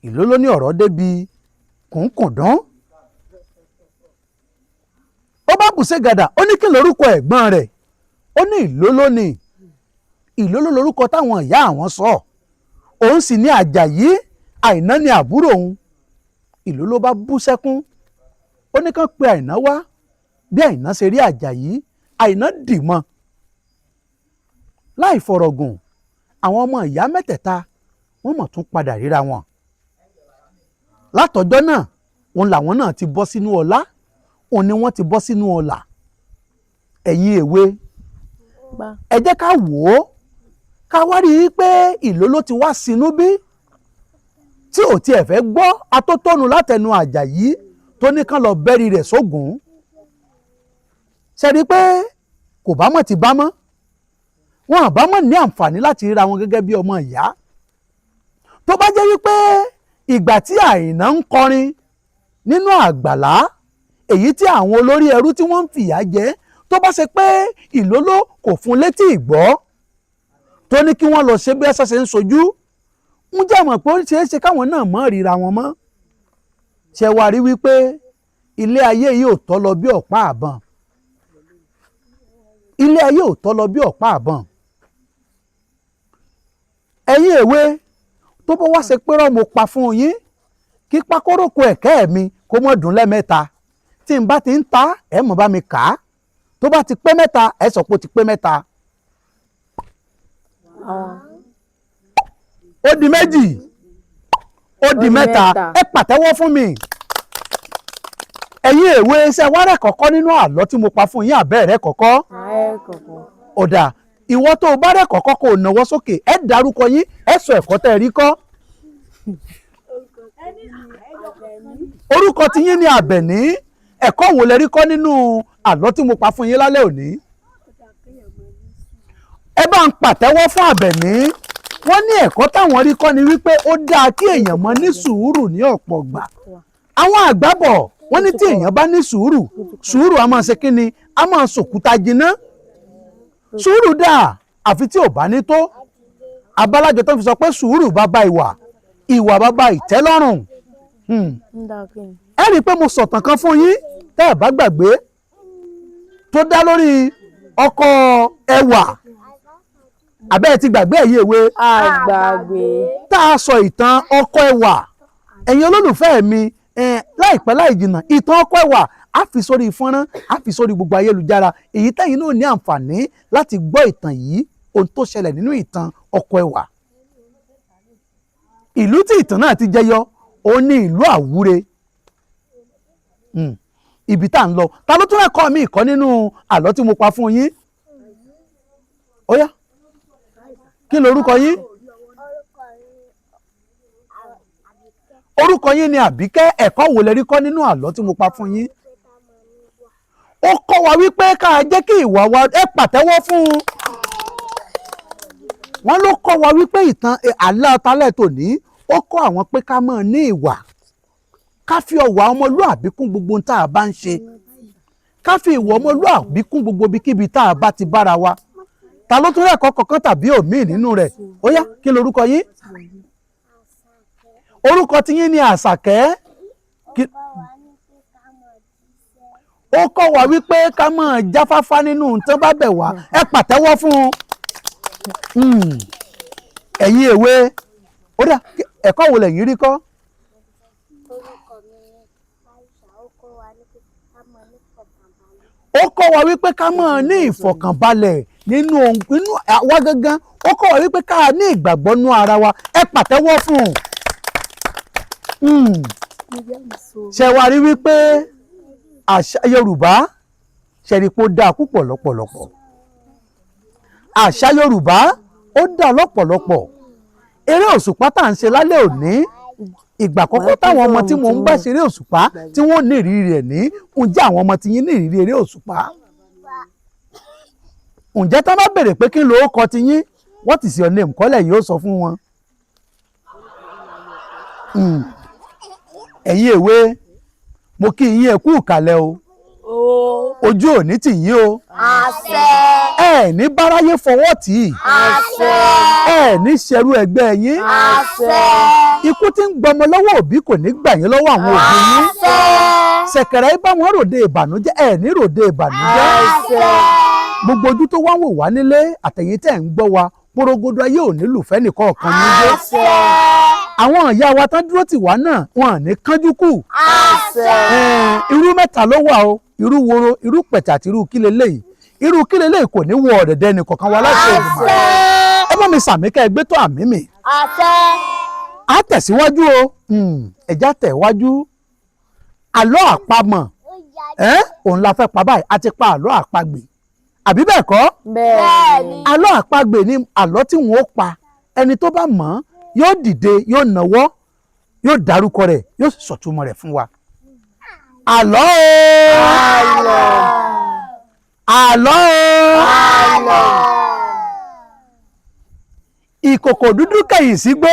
Ìlóló ní ọ̀rọ̀ débi kùnkùndán. Ó bá bùṣe gàdà, ó ní kí lorúkọ ẹ̀gbọ́n rẹ̀? Ó ní Ìlóló ni. Ìlóló lorúkọ táwọn ìyá àwọn sọ. Òun sì ní Àjàyí, Àìná ni àbúrò òun. Ìlóló bá bú sẹ́kún. Ó ní kán pe Àìná wá. Bí Àìná ṣe rí Àjàyí, Àìná dì mọ́. Láì fọ̀rọ̀gùn, àwọn ọmọ ìyá mẹ́tẹ̀ẹ̀ta wọ́n mọ̀ tún padà ríra wọn. Látọjọ́ náà, òun làwọn náà ti bọ́ sínú ọlá, òun ni wọ́n ti bọ́ sínú ọlà. Ẹ̀yin èwe, ẹ jẹ́ ká wò ó, ká wá rí i pé Ìlóló ti wá sínú bí, tí ò tiẹ̀ fẹ́ gbọ́ atótónu látẹnu Àjàyí tó ní kán lọ bẹ́rí rẹ̀ sógun. Ṣe rí i pé kò bá mọ̀ ti bá mọ́, wọn àbá mọ̀ ní àǹfààní láti ríra wọn gẹ́gẹ́ bí ọmọ ìyá. Tó bá jẹ́ wípé ìgbà tí Àìná ń kọrin nínú àgbàlá, èyí tí àwọn olórí ẹrú tí wọ́n ń fìyà jẹ, tó bá ṣe pé Ìlóló kò fún létí ìgbọ́ tó ní kí wọ́n lọ ṣe bí ẹsẹ̀ ṣe ń sojú, ń jẹ́ mọ̀ pé ó ṣeé ṣe káwọn náà mọ̀ ríra wọn mọ́. Ṣé wàá rí wípé ilé ayé yìí ò tọ́ lọ bí ọ̀pá àbọ̀n. Ilé ayé ò tọ́ lọ bí ọ̀pá àbọ̀n. Ẹ̀yin èwe, tó bá wá ṣe pé rọ́ mo pa fún yín, kí pákóróko ẹ̀kẹ́ mi kó mọ́ dùn lẹ́mẹ́ta. Tí n bá ti ń ta, ẹ mọ̀ bá mi kà á. Tó bá ti pé mẹ́ta, ẹ sọ pé ó ti pé mẹ́ta. ó di méjì ó di mẹ́ta ẹ pàtẹ́wọ́ fún mi. ẹ̀yin èwe ṣe wá rẹ̀ kọ́kọ́ nínú àlọ́ tí mo pa fún yín àbẹ́ rẹ̀ kọ́kọ́. ọ̀dà ìwọ tó o bá rẹ̀ kọ́kọ́ kó o náwó sókè ẹ dárúkọ yín ẹ sọ ẹ̀kọ́ tẹ́ ẹ rí kọ́. orúkọ tí yín ni Àbẹ̀ní ẹ̀kọ́ wo lẹ rí kọ́ nínú àlọ́ tí mo pa fún yín lálẹ́ òní. ẹ bá ń pàtẹ́wọ́ fún Àbẹ̀ní. wọ́n ní ẹ̀kọ́ táwọn rí kọ́ ni wípé ó dáa kí èèyàn mọ ní sùúrù ní ọ̀pọ̀ gbà. àwọn àgbà bọ̀ wọ́n ní tí èèyàn bá ní sùúrù sùúrù a máa ṣe kí ni a máa sòkúta jiná. sùúrù dáa àfi tí ò bá ní tó. abálájọ tó fi sọ pé sùúrù bàbá ìwà ìwà bàbá ìtẹ́lọ́rùn. ẹ rí i pé mo sọ̀tàn kan fún yín tẹ́ ẹ bá gbàgbé tó dá lórí ọkọ ẹwà àbẹ́ ẹ ti gbàgbé ẹ̀yẹ ìwé. àgbàgbé. tá a sọ ìtàn ọkọ ẹwà ẹ̀yin olólùfẹ́ mi láìpẹ́ láì jìnnà ìtàn ọkọ ẹwà á fi sórí fọ́nrán á fi sórí gbogbo ayélujára èyí tẹ́yin náà ní àǹfààní láti gbọ́ ìtàn yìí ohun tó ṣẹlẹ̀ nínú ìtàn ọkọ ẹwà. ìlú tí ìtàn náà ti jẹyọ òun ní ìlú Àwúre. ibi tá à ń lọ ta ló tún ẹ̀kọ́ mi ìkọ́ nínú àlọ́ tí mo pa fún yín. ó yá kí lorúkọ yín. orúkọ yín ni Àbíkẹ́ ẹ̀kọ́ wo lẹ rí kọ́ nínú àlọ́ tí mo pa fún yín. ó kọ́ wa wípé ká jẹ́ kí ìwà wa ẹ pàtẹ́wọ́ fún un. wọ́n ló kọ́ wa wípé ìtàn àlọ́ talẹ̀ tòní ó kọ́ àwọn pé ká máa ní ìwà ká fi ọ̀wà ọmọlúàbí kún gbogbo ohun tá a bá ń ṣe ká fi ìwà ọmọlúàbí kún gbogbo ibikíbi tá a bá ti bára wa. ta ló tún rẹ̀kọ́ kankan tàbí òmíì nínú rẹ̀ ó yá kí lorúkọ yín. orúkọ tí yín ni Àṣàkẹ́. ó kọ́ wa wípé ká máa jáfáfá nínú tó bá bẹ̀ wá ẹ pàtẹ́wọ́ fún un. ẹ̀yin èwe ó dà ẹ̀kọ́ wo lẹ̀yin rí kọ́. ó kọ́ wa wípé ká máa ní ìfọ̀kànbalẹ̀ nínú àwa gangan ó kọ́ wa wípé ká ní ìgbàgbọ́ nú ara wa ẹ pàtẹ́wọ́ fún un. ṣe wá rí wípé àṣà Yorùbá ṣẹ̀rípò dáa púpọ̀ lọ́pọ̀lọpọ̀. àṣà Yorùbá ó dáa lọ́pọ̀lọpọ̀. eré òṣùpá tá à ń ṣe lálẹ́ òní ìgbà àkọ́kọ́ táwọn ọmọ tí mo ń bá ṣeré òṣùpá tí wọ́n ní ìrírí rẹ̀ ní ǹjẹ́ àwọn ọmọ tí yín ní ìrírí eré òṣùpá. ǹjẹ́ tá bá béèrè pé kí ló kọ ti yín what is your name kọ́lẹ̀ yóò sọ fún wọn. ẹ̀yin èwe mo kí yín ẹ kú ìkàlẹ̀ o ojú òní tì yín o. àṣẹ. ẹ ní báráyé fọwọ́ tì í. àṣẹ. ẹ ní ṣerú ẹgbẹ́ yín. àṣẹ. ikú tí ń gbọmọ lọ́wọ́ òbí kò ní gbà yín lọ́wọ́ àwọn òbí yín. àṣẹ. ṣẹ̀kẹ̀rẹ̀ bá wọn ròde ìbànújẹ́ ẹ ní ròde ìbànújẹ́. àṣẹ. gbogbo ojú tó wá wò wá nílé àtẹ̀yìn tẹ̀ ń gbọ́ wa porogodo ayé ò ní lùfẹ́ nìkan ọ̀kan ní ilé. àṣẹ. àwọn ìyá wa tán dúró tì wá náà wọn à ní kánjú kù. àṣẹ. irú mẹ́ta ló wà o irú woro irú pẹ̀tẹ̀ àti irú kílẹ̀ lẹ́yìn irú kílẹ̀ lẹ́yìn kò ní wọ ọ̀dẹ̀dẹ̀ nìkọ̀kan wa láti Èdùmàrè. ẹ bá mi sàmì ká ẹ gbé tó àmì mi. àṣẹ. a tẹ̀síwájú o ẹ̀já tẹ̀wájú àlọ́ àpamọ̀ òun la fẹ́ pa báyìí a ti pa àlọ́ àpagbè àbí bẹ́ẹ̀ kọ́. bẹ́ẹ̀ni. àlọ́ àpagbè ni àlọ́ tí wọ́n pa ẹni tó bá mọ̀ ọ́ yóò dìde yóò nawọ́ yóò dárúkọ rẹ̀ yóò sọ̀túnmọ̀ rẹ̀ fún wa. àlọ́ o. àlọ́. àlọ́ o. àlọ́. ìkòkò dúdú kẹ̀yìn sígbó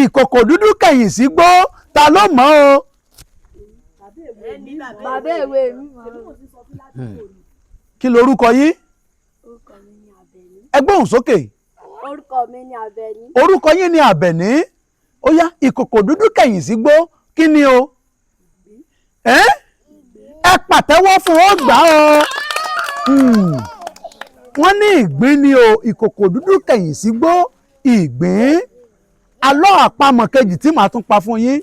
ìkòkò dúdú kẹ̀yìn sígbó ta ló mọ̀ o. bàbá ìwé mi. kí lorúkọ yín. orúkọ mi ni Àbẹ̀ní. ẹ gbóhùn sókè. orúkọ mi ni Àbẹ̀ní. orúkọ yín ni Àbẹ̀ní. ó yá ìkòkò dúdú kẹ̀yìn sígbó kí ni o. ẹ pàtẹ́wọ́ fún ó gbà o. wọ́n ní ìgbín ni o ìkòkò dúdú kẹ̀yìn sígbó ìgbín. àlọ́ àpamọ̀ kejì tí màá tún pa fún yín.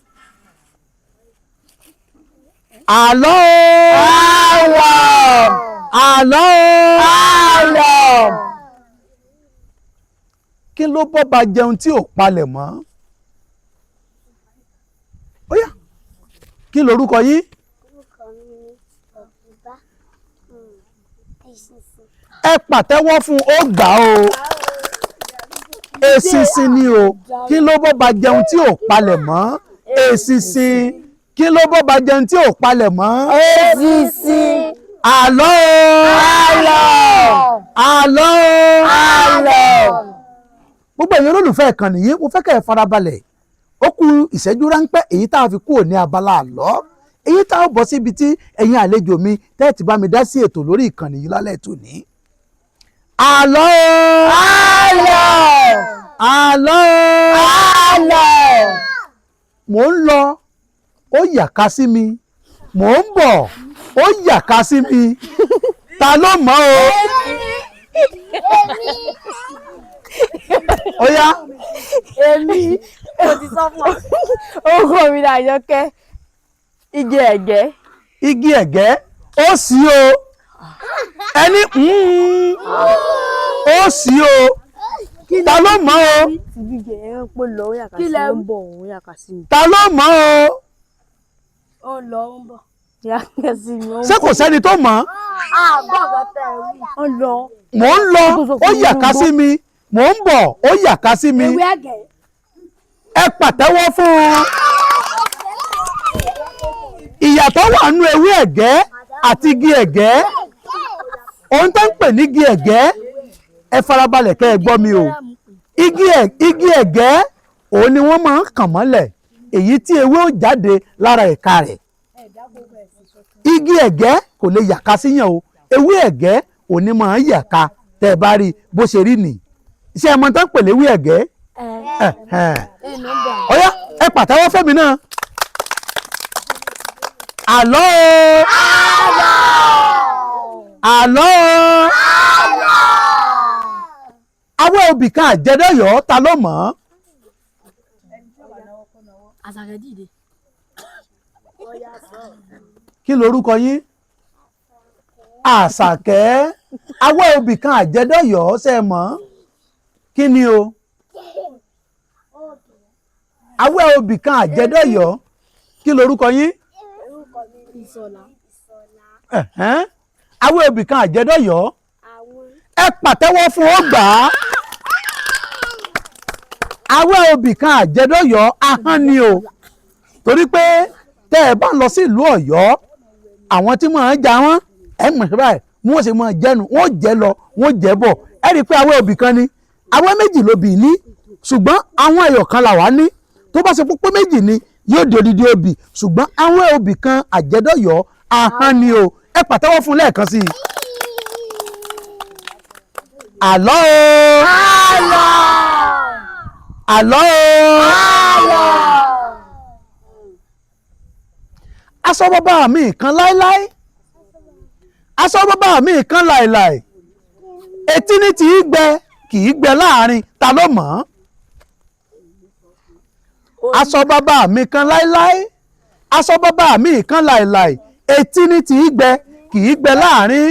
àlọ́ o. àlọ́. àlọ́ o. àlọ́. kí ló bọ́ba jẹun tí ò palẹ̀ mọ́ ó yá kí lorúkọ yín orúkọ mi ni ọ̀bùbá ìṣinṣin. ẹ pàtẹ́wọ́ fún ó gbà o èsìsìn ni o kí ló bọ́ba jẹun tí ò palẹ̀ mọ́ èsìsìn kí ló bọ́ba jẹun tí ò palẹ̀ mọ́ èsìsìn. àlọ́ àlọ́ gbogbo ẹ̀yin olólùfẹ́ ìkànnì yìí mo fẹ́ kẹ́ ẹ farabalẹ̀ ó kù ìṣẹ́jú ráńpẹ́ èyí tá a fi kúrò ní abala àlọ́ èyí tá a bọ́ síbi tí ẹ̀yin àlejò mi tẹ́ẹ̀tì bá mi dá sí ètò lórí ìkànnì yìí lálẹ́ tòní. àlọ́ àlọ́ mò ń lọ ó yàká sí mi mò ń bọ̀ ó yàká sí mi ta ló mọ̀ o. ó yá. èmi ò ti sọ fún ọ. orúkọ mi ni Àyọkẹ́ igi ẹ̀gẹ́. igi ẹ̀gẹ́ ó sì o ẹni ó sì o ta ló mọ̀ o. igi ẹ̀gẹ́ ń pò lọ ó yàká sí mi ó ń bọ̀ ó yàká sí mi. ta ló mọ̀ o. ó ń lọ ó ń bọ̀ yàká sí mi. ṣé kò sẹ́ni tó mọ̀. àgbọ̀ngàn tẹ̀ wí. ó lọ. mò ń lọ ó yàká sí mi mò ń bọ̀ ó yàká sí mi. ewé ẹ̀gẹ́. ẹ pàtẹ́wọ́ fún un. ìyàtọ̀ wà nínú ewé ẹ̀gẹ́ àti igi ẹ̀gẹ́ ohun tó ń pè ní igi ẹ̀gẹ́ ẹ farabalẹ̀ kẹ́ ẹ gbọ́ mi o igi ẹ̀gẹ́ òun ni wọ́n máa ń kàn mọ́lẹ̀ èyí tí ewé ó jáde lára ẹ̀ka rẹ̀ igi ẹ̀gẹ́ kò lè yàká síyàn o ewé ẹ̀gẹ́ òun ni máa ń yàká tẹ́ ẹ bá rí bó ṣe rí nì iṣẹ́ ẹ mọ̀ tó ń pè léwé ẹ̀gẹ́ ọ̀yá ẹ pàtẹ́wọ́ fẹ́mi náà. àlọ́ àlọ́ awẹ́ obì kan àjẹdẹ́yọ̀ ta ló mọ̀ ọ́. Àṣàkẹ́ dìde. kí lorúkọ yín. Àṣàkẹ́ awẹ́ obì kan àjẹdẹ́yọ̀ ṣe mọ̀ kí ni o. awẹ́ obì kan àjẹdẹ́yọ̀ kí lorúkọ yín. Ìṣọ̀lá. awẹ́ obì kan àjẹdẹ́yọ̀ ẹ pàtẹ́wọ́ fún ó gbà á. awẹ́ obì kan àjẹdẹ́yọ̀ ahọ́n ni o torí pé tẹ́ ẹ bá ń lọ sí ìlú Ọ̀yọ́ àwọn tí mọ̀ ọ́n já wọn ẹ mọ̀ sí báyìí wọ́n sì mọ̀ jẹ́nu wọ́n jẹ́ lọ wọ́n jẹ́ bọ̀ ẹ rí i pé awẹ́ obì kan ni awẹ́ méjì lobì ní ṣùgbọ́n àwọn ẹyọ kan là wá ní tó bá ṣe púpọ̀ méjì ni yóò di odidi obì ṣùgbọ́n awẹ́ obì kan àjẹdẹ́yọ̀ ahọ́n ni o ẹ pàtẹ́wọ́ fún lẹ́ẹ̀kan sí i. àlọ́ o àlọ́ o aṣọ bàbá mi kan láéláé aṣọ bàbá mi kan láéláé etí ní tí í gbẹ kì í gbẹ láàrin ta ló mọ̀ ọ́. aṣọ bàbá mi kan láéláé aṣọ bàbá mi kan láéláé etí ní tí í gbẹ kì í gbẹ láàrin.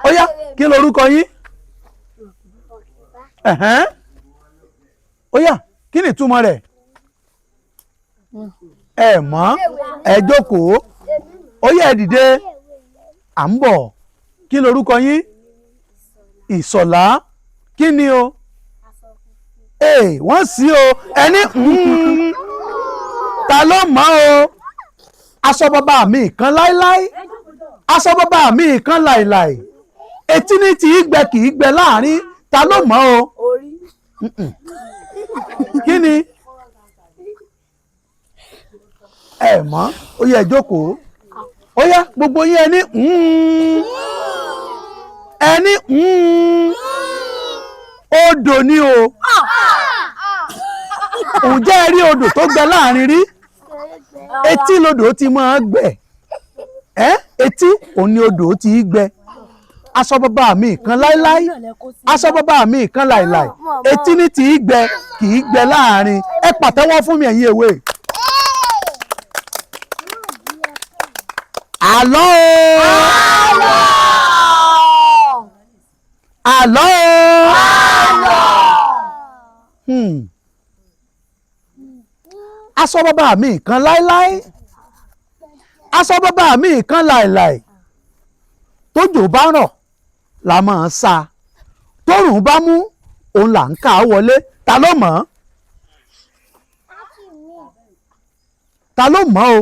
ó yá kí lorúkọ yín. ó yá kí ni ìtumọ̀ rẹ̀. ẹ mọ̀ ẹ jókòó ó yá ẹ dìde à ń bọ̀ kí lorúkọ yín. Ìṣọ̀lá kí ni o. wọ́n sí o ẹni ta ló mọ̀ o. aṣọ bàbá mi kan láéláé aṣọ bàbá mi kan láéláé etí ní tí í gbẹ kì í gbẹ láàrin ta ló mọ̀ o. Orí. kí ni ẹ mọ̀ ó yá ẹ jókòó ó yá gbogbo yín ẹni odò ni o. ǹjẹ́ ẹ rí odò tó gbẹ láàrin rí. etí lodò ti máa gbẹ etí òun ni odò ti gbẹ aṣọ bàbá mi kan láéláé aṣọ bàbá mi kan láéláé etí ní tí í gbẹ kì í gbẹ láàrin ẹ pàtẹ́wọ́ fún mi ẹ̀yin èwe. àlọ́ àlọ́ aṣọ bàbá mi kan láéláé aṣọ bàbá mi kan láéláé tójò bá rọ̀ la máa ń sa tórùn bá mú òun là ń kà á wọlé ta ló mọ̀ ọ́ ta ló mọ̀ ọ́ o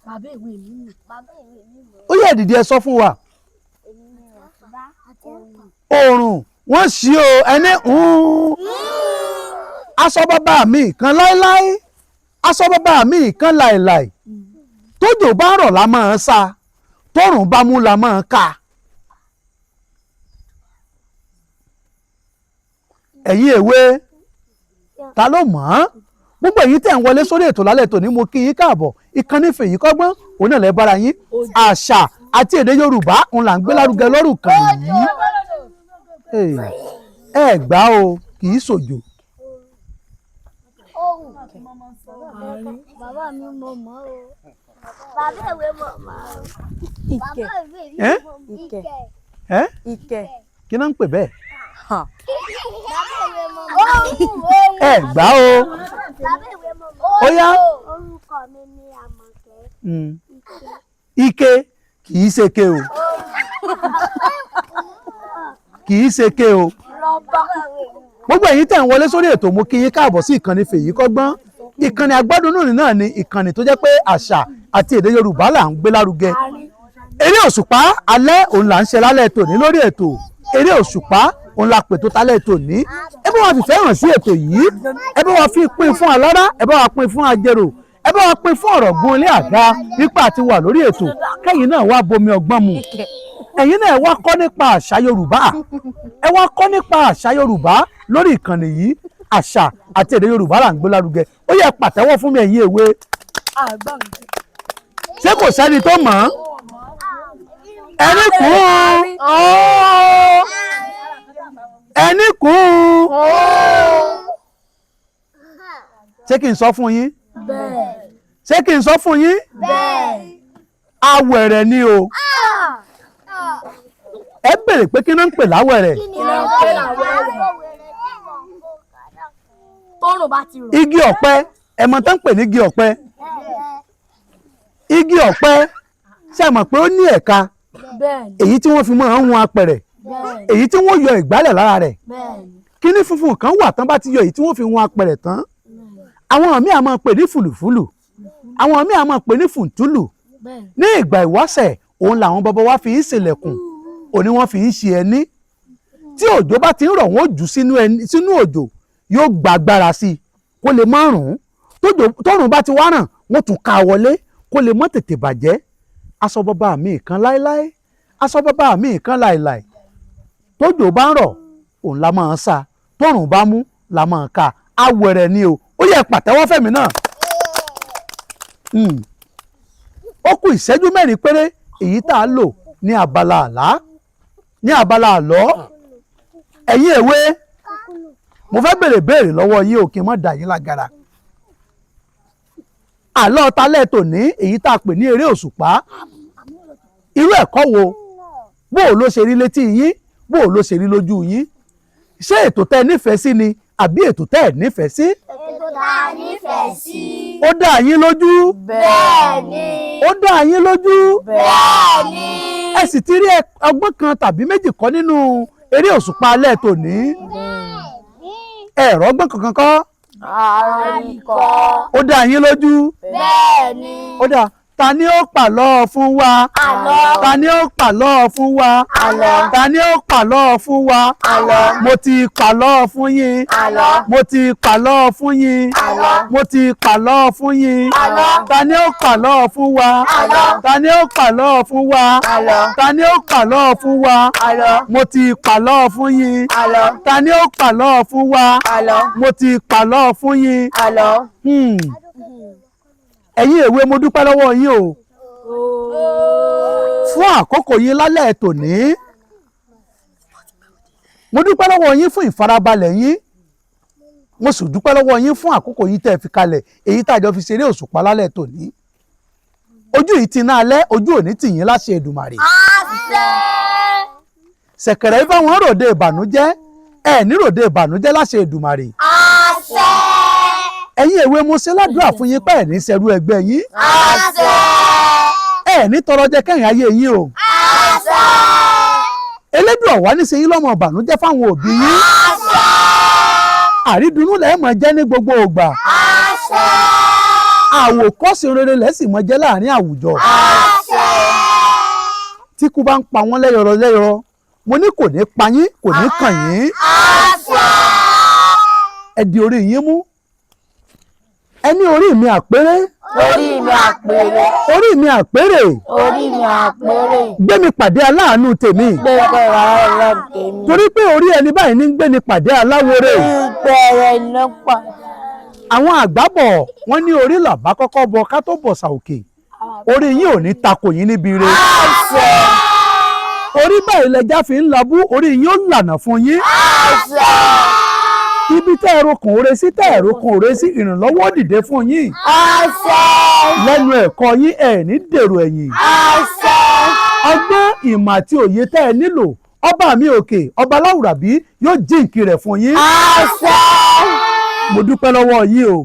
bàbá ìwé mi ó yẹ dìde ẹ sọ fún wa oòrùn wọ́n ṣí o ẹni aṣọ bàbá mi kan láéláé aṣọ bàbá mi kan láéláé tójò bá rọ̀ la máa ń sa tórùn bá mú la máa ń kà ẹ̀yin èwe ta ló mọ̀ ọ́ gbogbo èyí tẹ̀ ń wọlé sórí ètò lálẹ́ tòní mo kí yín káàbọ̀ ìkànnì Fèyí Kọ́gbọ́n òun náà lẹ́ bára yín àṣà àti èdè Yorùbá òun là ń gbé lárugẹ lọ́rùn kan yìí ẹ gbà o kì í ṣòjò. Bàbá mi mọ̀ mọ́ o. Bàbá ìwé mọ̀ mọ́ o. Bàbá ìwé mi mọ̀ mọ́. Ike. Kí náà ń pè bẹ́ẹ̀. Bàbá ìwé mọ̀ mọ́. Ẹ gbà o. Bàbá ìwé mọ̀ mọ́. Ó yá. Orúkọ mi ni Àmọ̀kẹ́. Ike kì í ṣe ke o. Kì í ṣe ke o. Gbogbo èyí tẹ̀ ń wọlé sórí ètò mo kí yín káàbọ̀ sí ìkànnì Fèyí Kọ́gbọ́n ìkànnì agbádùnúnì náà ni ìkànnì tó jẹ́ pé àṣà àti èdè Yorùbá là ń gbé lárugẹ eré òṣùpá alẹ́ òun là ń ṣe lálẹ́ tòní lórí ètò eré òṣùpá òun la pètò tálẹ́ tòní ẹ bá wa fìfẹ́ hàn sí ètò yìí ẹ bá wa fi pín fún alára ẹ bá wa pín fún ajérò ẹ bá wa pín fún ọ̀rọ̀ gun ilé àga nípa àti wà lórí ètò kẹ́yìn náà wá bomi ọgbọ́n mu ẹ̀yin náà ẹ wá kọ́ nípa àṣà Yorùbá ẹ wá kọ́ nípa àṣà Yorùbá lórí ìkànnì yìí àṣà àti èdè Yorùbá là ń gbé lárugẹ ó yẹ pàtẹ́wọ́ fún mi ẹ̀yin èwe ṣé kò sẹ́ni tó mọ̀ ọ́ ẹni kù ẹni kù ṣé kí n sọ fún yín ṣé kí n sọ fún yín awẹ̀rẹ̀ ni o ẹ bèrè pé kí ló ń pè láwẹ̀rẹ̀ igi ọ̀pẹ ẹ̀mọ̀ tó ń pè ní igi ọ̀pẹ igi ọ̀pẹ ṣe mọ̀ pé ó ní ẹ̀ka èyí tí wọ́n fi máa ń hun apẹ̀rẹ̀ èyí tí wọ́n yọ ìgbálẹ̀ lára rẹ̀ kíní funfun kan wà tán bá ti yọ èyí tí wọ́n fi hun apẹ̀rẹ̀ tán àwọn míì a máa pè ní fùlùfùlù àwọn míì a máa pè ní fùntúlù ní ìgbà ìwáṣẹ̀ òun làwọn bàbá wa fi ń ṣèlẹ̀kùn òní wọ́n fi ń ṣe ẹní tí òjò bá ti ń rọ̀ wọ́n jù sínú òjò yóò gba agbára sí i kó lè má rùn tórùn bá ti wá ràn wọ́n tún ká wọlé kó lè má tètè bàjẹ́ aṣọ bàbá mi kan láéláé aṣọ bàbá mi kan láéláé tójò bá ń rọ̀ òun la máa ń sa tórùn bá mú la máa ń ká awẹ̀rẹ̀ ni o ó yẹ pàtẹ́wọ́ fẹ̀mí náà ó kù ìṣẹ́jú mẹ́rin péré èyí tá a lò ní abala àlá ní abala àlọ́ ẹ̀yin èwe mo fẹ́ béèrè lọ́wọ́ yín ò kí n má dà yín lágara àlọ́ talẹ́ tòní èyí tá a pè ní eré òṣùpá irú ẹ̀kọ́ wo bó o ló ṣe rí létí yín bó o ló ṣe rí lójú yín ṣé ètò tẹ́ nífẹ̀ẹ́ sí ni àbí ètò tẹ́ ẹ̀ nífẹ̀ẹ́ sí. Ètò tá a nífẹ̀ẹ́ sí. ó dá yín lójú. Bẹ́ẹ̀ni. ó dá yín lójú. Bẹ́ẹ̀ni. ẹ sì ti rí ọgbọ́n kan tàbí méjì kọ́ nínú eré òṣùpá alẹ́ tòní. ẹ̀rọ ọgbọ́n kankan kọ́. Àríkọ́. ó dá yín lójú. Bẹ́ẹ̀ni. ó dá ta ni ó pàlọ́ fún wa. Àlọ́. ta ni ó pàlọ́ fún wa. Àlọ́. ta ni ó pàlọ́ fún wa. Àlọ́. mo ti pàlọ́ fún yín. Àlọ́. mo ti pàlọ́ fún yín. Àlọ́. mo ti pàlọ́ fún yín. Àlọ́. ta ni ó pàlọ́ fún wa. Àlọ́. ta ni ó pàlọ́ fún wa. Àlọ́. ta ni ó pàlọ́ fún wa. Àlọ́. mo ti pàlọ́ fún yín. Àlọ́. ta ni ó pàlọ́ fún wa. Àlọ́. mo ti pàlọ́ fún yín. Àlọ́. ẹ̀yin èwe mo dúpẹ́ lọ́wọ́ yín o fún àkókò yín lálẹ́ tòní mo dúpẹ́ lọ́wọ́ yín fún ìfarabalẹ̀ yín mo sì dúpẹ́ lọ́wọ́ yín fún àkókò yín tẹ́ ẹ fi kalẹ̀ èyí tá a jọ fi ṣeré òṣùpá lálẹ́ tòní ojú yìí ti ná alẹ́ ojú òní tì yín láṣẹ Èdùmàrè. ṣẹ̀kẹ̀rẹ̀ ifá wọn ròde ìbànújẹ́ ẹ ní ròde ìbànújẹ́ láṣẹ Èdùmàrè. ẹ̀yin èwe mo ṣe ládùúrà fún yín pé ẹ̀ ní ṣẹrú ẹgbẹ́ yín. ẹ ní tọrọ jẹ kẹ́yìn ayé yín o. Elédùà wá ní ṣe yín lọ́mọ ìbànújẹ́ fáwọn òbí yín. àrídùnnú lẹ́ẹ̀ mọ̀ jẹ́ ní gbogbo ògbà. àwòkọ́ṣe rere lẹ́ẹ̀ sì mọ̀ jẹ́ láàrin àwùjọ. tí kú bá ń pa wọ́n lẹ́yọrọ lẹ́yọrọ mo ní kò ní pa yín kò ní kàn yín. ẹ di orí yín mú. ẹ ní orí mi àpérè. Orí mi àpèrè. Orí mi àpérè. Orí mi àpèrè. Gbé mi pàdé aláàánú tèmi. Gbẹ̀gbẹ̀ ọ̀rọ̀ tèmi. Torí pé orí ẹni báyìí ní ń gbé ni pàdé aláwòrè. Ìbẹ̀rẹ̀ iná pa. Àwọn àgbà bọ̀ wọ́n ní orí làbá kọ́kọ́ bọ ká tó bọ̀ sàòkè. Orí yín ò ní takò yín níbi re. Orí báyìí lẹja fi ń labú orí yín ó lànà fún yín. Ibi tẹ́ ẹ̀rọ kan òre sí tẹ́ ẹ̀rọ kan òre sí ìrànlọ́wọ́ dìde fún yín. Lẹ́nu ẹ̀kọ́ yín ẹ̀ ní dèrò ẹ̀yìn. Ọgbọ́n ìmọ̀ àti òye tẹ́ ẹ nílò ọba mi òkè ọba láwùrábí yóò jíǹkì rẹ̀ fún yín. Mo dúpẹ́ lọ́wọ́ yín o.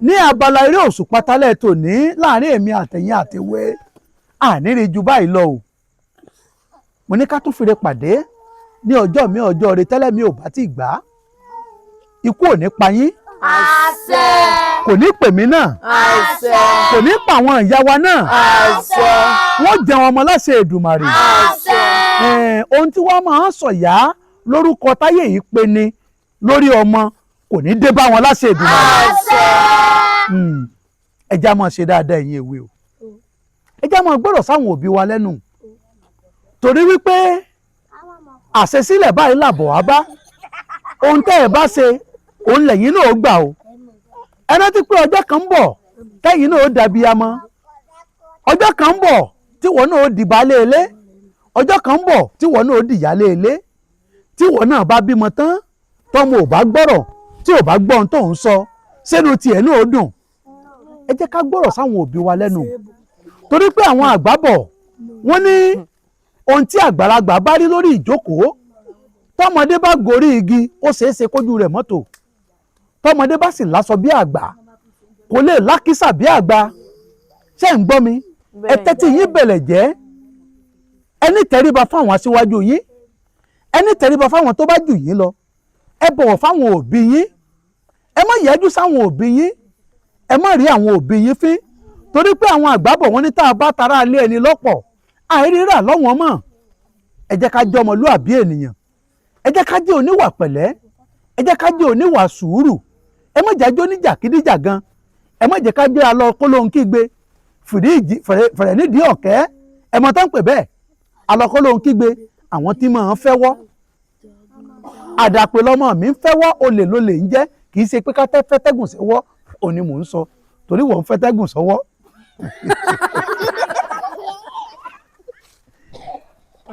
Ní abala eré òṣùpá tálẹ̀ tòní láàrin èmi àtẹ̀yìn àtẹ̀wé àníri ju báyìí lọ o. Mo ní ká tún fìrè pàdé ní ọjọ́ mi ọjọ́ rẹ tẹ́lẹ̀ mi ò bá ti gbà á. Ikú ò ní pa yín. Àṣẹ. Kò ní pè mí náà. Àṣẹ. Kò ní pa àwọn ìyá wa náà. Àṣẹ. Wọ́n jẹun ọmọ láṣẹ Èdùmàrè. Àṣẹ. Ohun tí wọ́n máa ń sọ̀yà lórúkọ táyé yìí pe ni lórí ọmọ kò ní dé bá wọn láṣẹ Èdùmàrè. Àṣẹ. Ẹ já máa ṣe dáadáa ẹ̀yin èwe o. Ẹ já máa gbọ́dọ̀ sáwọn òbí wa lẹ́nu. Torí wípé àṣesílẹ̀ báyìí làbọ̀ wá bá. Ohun tẹ́ ẹ bá ṣe òun lẹ́yìn náà ó gbà o. Ẹ rántí pé ọjọ́ kan ń bọ̀ tẹ́yìn náà ó dàbí amọ́. Ọjọ́ kan ń bọ̀ tí wọ́n náà ó di baálé ilé. Ọjọ́ kan ń bọ̀ tí wọ́n náà ó di ìyálé ilé. Tí wọ́n náà bá bímọ tán tọ́mọ ò bá gbọ́rọ̀ tí ò bá gbọ́ ohun tó ń sọ sẹ́nu tiẹ̀ náà ó dùn. Ẹ jẹ́ ká gbọ́rọ̀ sáwọn òbí wa lẹ́nu. Torí pé àwọn àgbà bọ̀ wọ́n ní ohun tí àgbàlagbà bá rí lórí ìjókòó tọ́mọdé bá gorí igi ó ṣeé ṣe kójú rẹ̀ mọ́tò. Tọ́mọdé bá sì láṣọ bí àgbà kò lè lákísà bí àgbà. Ṣé ń gbọ́ mi? Ẹ tẹ́tí yín bẹ̀lẹ̀ jẹ́. Ẹni tẹríba fáwọn aṣíwájú yín. Ẹni tẹríba fáwọn tó bá jù yín lọ. Ẹ bọ̀wọ̀ fáwọn òbí yín. Ẹ má yẹjú sáwọn òbí yín. Ẹ má rí àwọn òbí yín fín. Torí pé àwọn àgbà bọ̀ wọ́n ní tá a bá tara ilé ẹni lọ́pọ̀ àìrírà lọ́wọ́n mọ̀. Ẹ jẹ́ ká jẹ́ ọmọlúàbí ènìyàn. Ẹ jẹ́ ká jẹ́ oníwà pẹ̀lẹ́. Ẹ jẹ́ ká jẹ́ oníwà sùúrù. Ẹ má jẹ́ oníjàkídíjàgan. Ẹ má jẹ́ ká jẹ́ alọ́ kólóhunkígbe fẹ̀rẹ̀ nídìí ọ̀kẹ́. Ẹ mọ̀ tán pè bẹ́ẹ̀ alọ́ kólóhunkígbe àwọn tí máa ń fẹ́wọ́. Àdàpè lọ́mọ mi ń fẹ́wọ́ olè lólè ń jẹ́ kì í ṣe pé ká fẹ́tẹ́gùn sọ́wọ́ òní mò ń sọ torí wọ́n ń fẹ́tẹ́gùn sọ́wọ́.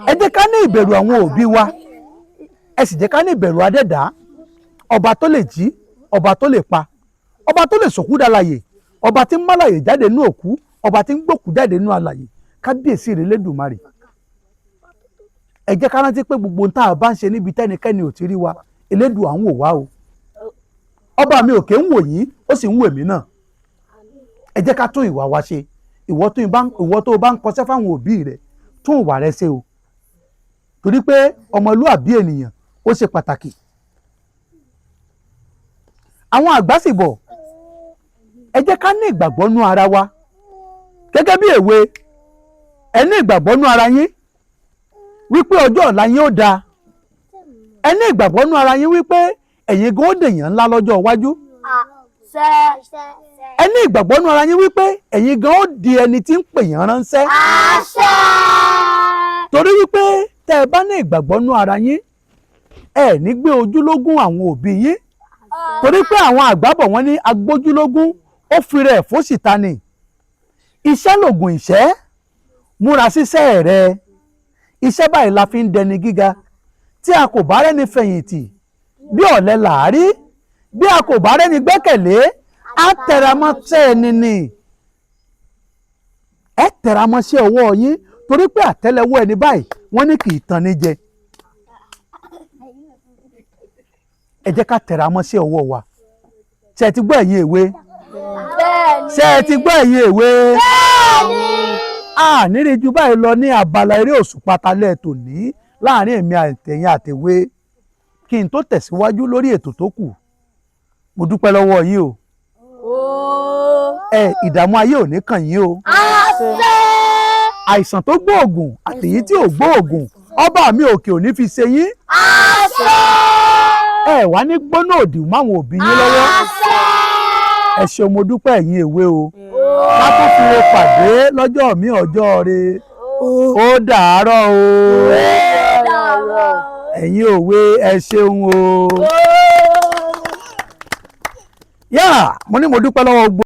Ẹ jẹ́ ká ní ìbẹ̀rù àwọn òbí wa. Ẹ sì jẹ́ ká ní ìbẹ̀rù adẹ́dá ọba tó lè jí ọba tó lè pa ọba tó lè sòkú dálàyè ọba tí ń málàyè jáde nínú òkú ọba tí ń gbòkú jáde nínú alàyè kábíyèsí rẹ̀ lẹ́dùnmarè. Ẹ jẹ́ ká rántí pé gbogbo tá a bá ń ṣe níbi tẹ́nikẹ́ni ò ti rí wa Elédùà ń wò wá o. Ọba mi òkè ń wò yín ó sì ń wò mí náà. Ẹ jẹ́ ká tún ìwà wa ṣe. Ìwọ tó o bá ń kọsẹ́ fáwọn òbí rẹ̀ tún ìwà rẹ ṣe o. Torí pé ọmọlúàbí ènìyàn ó ṣe pàtàkì. Àwọn àgbà sì bọ̀ ẹ jẹ́ ká ní ìgbàgbọ́ nú ara wa gẹ́gẹ́ bí èwe. Ẹ ní ìgbàgbọ́ nú ara yín wípé ọjọ́ ọ̀la yín ó dáa. Ẹ ní ìgbàgbọ́ nú ara yín wípé ẹ̀yin gan ó dèèyàn ńlá lọ́jọ́ iwájú. Ẹ ní ìgbàgbọ́ nú ara yín wípé ẹ̀yin gan ó di ẹni tí ń pè yàn ránṣẹ́. Torí wípé tẹ́ ẹ bá ní ìgbàgbọ́ nú ara yín ẹ ní gbé ojúlógún àwọn òbí yín. Torí pé àwọn àgbà bọ̀ wọ́n ní agbójúlógún ó fi rẹ̀ fóṣìta ni. Iṣẹ́ lògùn ìṣẹ́ múra síṣẹ́ rẹ̀. Iṣẹ́ báyìí la fi ń dẹni gíga. Tí a kò bá rẹ́ni fẹ̀yìntì bí ọ̀lẹ làárí bí a kò bá rẹ́ni gbẹ́kẹ̀lé á tẹra mọ́ṣẹ́ ẹni ni. ẹ tẹra mọ́ṣẹ́ ọwọ́ yín torí pé àtẹ́lẹwọ́ ẹni báyìí wọ́n ní kì í tan ní jẹ. ẹ jẹ́ ká tẹra mọ́ṣẹ́ ọwọ́ wa. ṣé ẹ ti gbọ́ ẹ̀yin èwe? ṣé ẹ ti gbọ́ ẹ̀yin èwe? Nírí ju báyìí lọ ní abala eré òṣùpá talẹ́ tòní láàrin èmi àtẹ̀yìn àtẹ̀wé kí n tó tẹ̀síwájú lórí ètò tó kù. Mo dúpẹ́ lọ́wọ́ yín o. Ìdààmú ayé ò ní kàn yín o. Àìsàn tó gbóògùn àtèyí tí ò gbóògùn ọba mi òkè ò ní fi ṣe yín. Wá ní gbóná òdì máwọn òbí yín lọ́wọ́. Ẹ ṣeun mo dúpẹ́ ẹ̀yin èwe o. Ká tó fi lè pàdé lọ́jọ́ mi ọjọ́ re. Ó dàárọ̀ o. Ẹ̀yin òwe ẹ ṣeun o. Mo ní mo dúpẹ́ lọ́wọ́ gbogbo.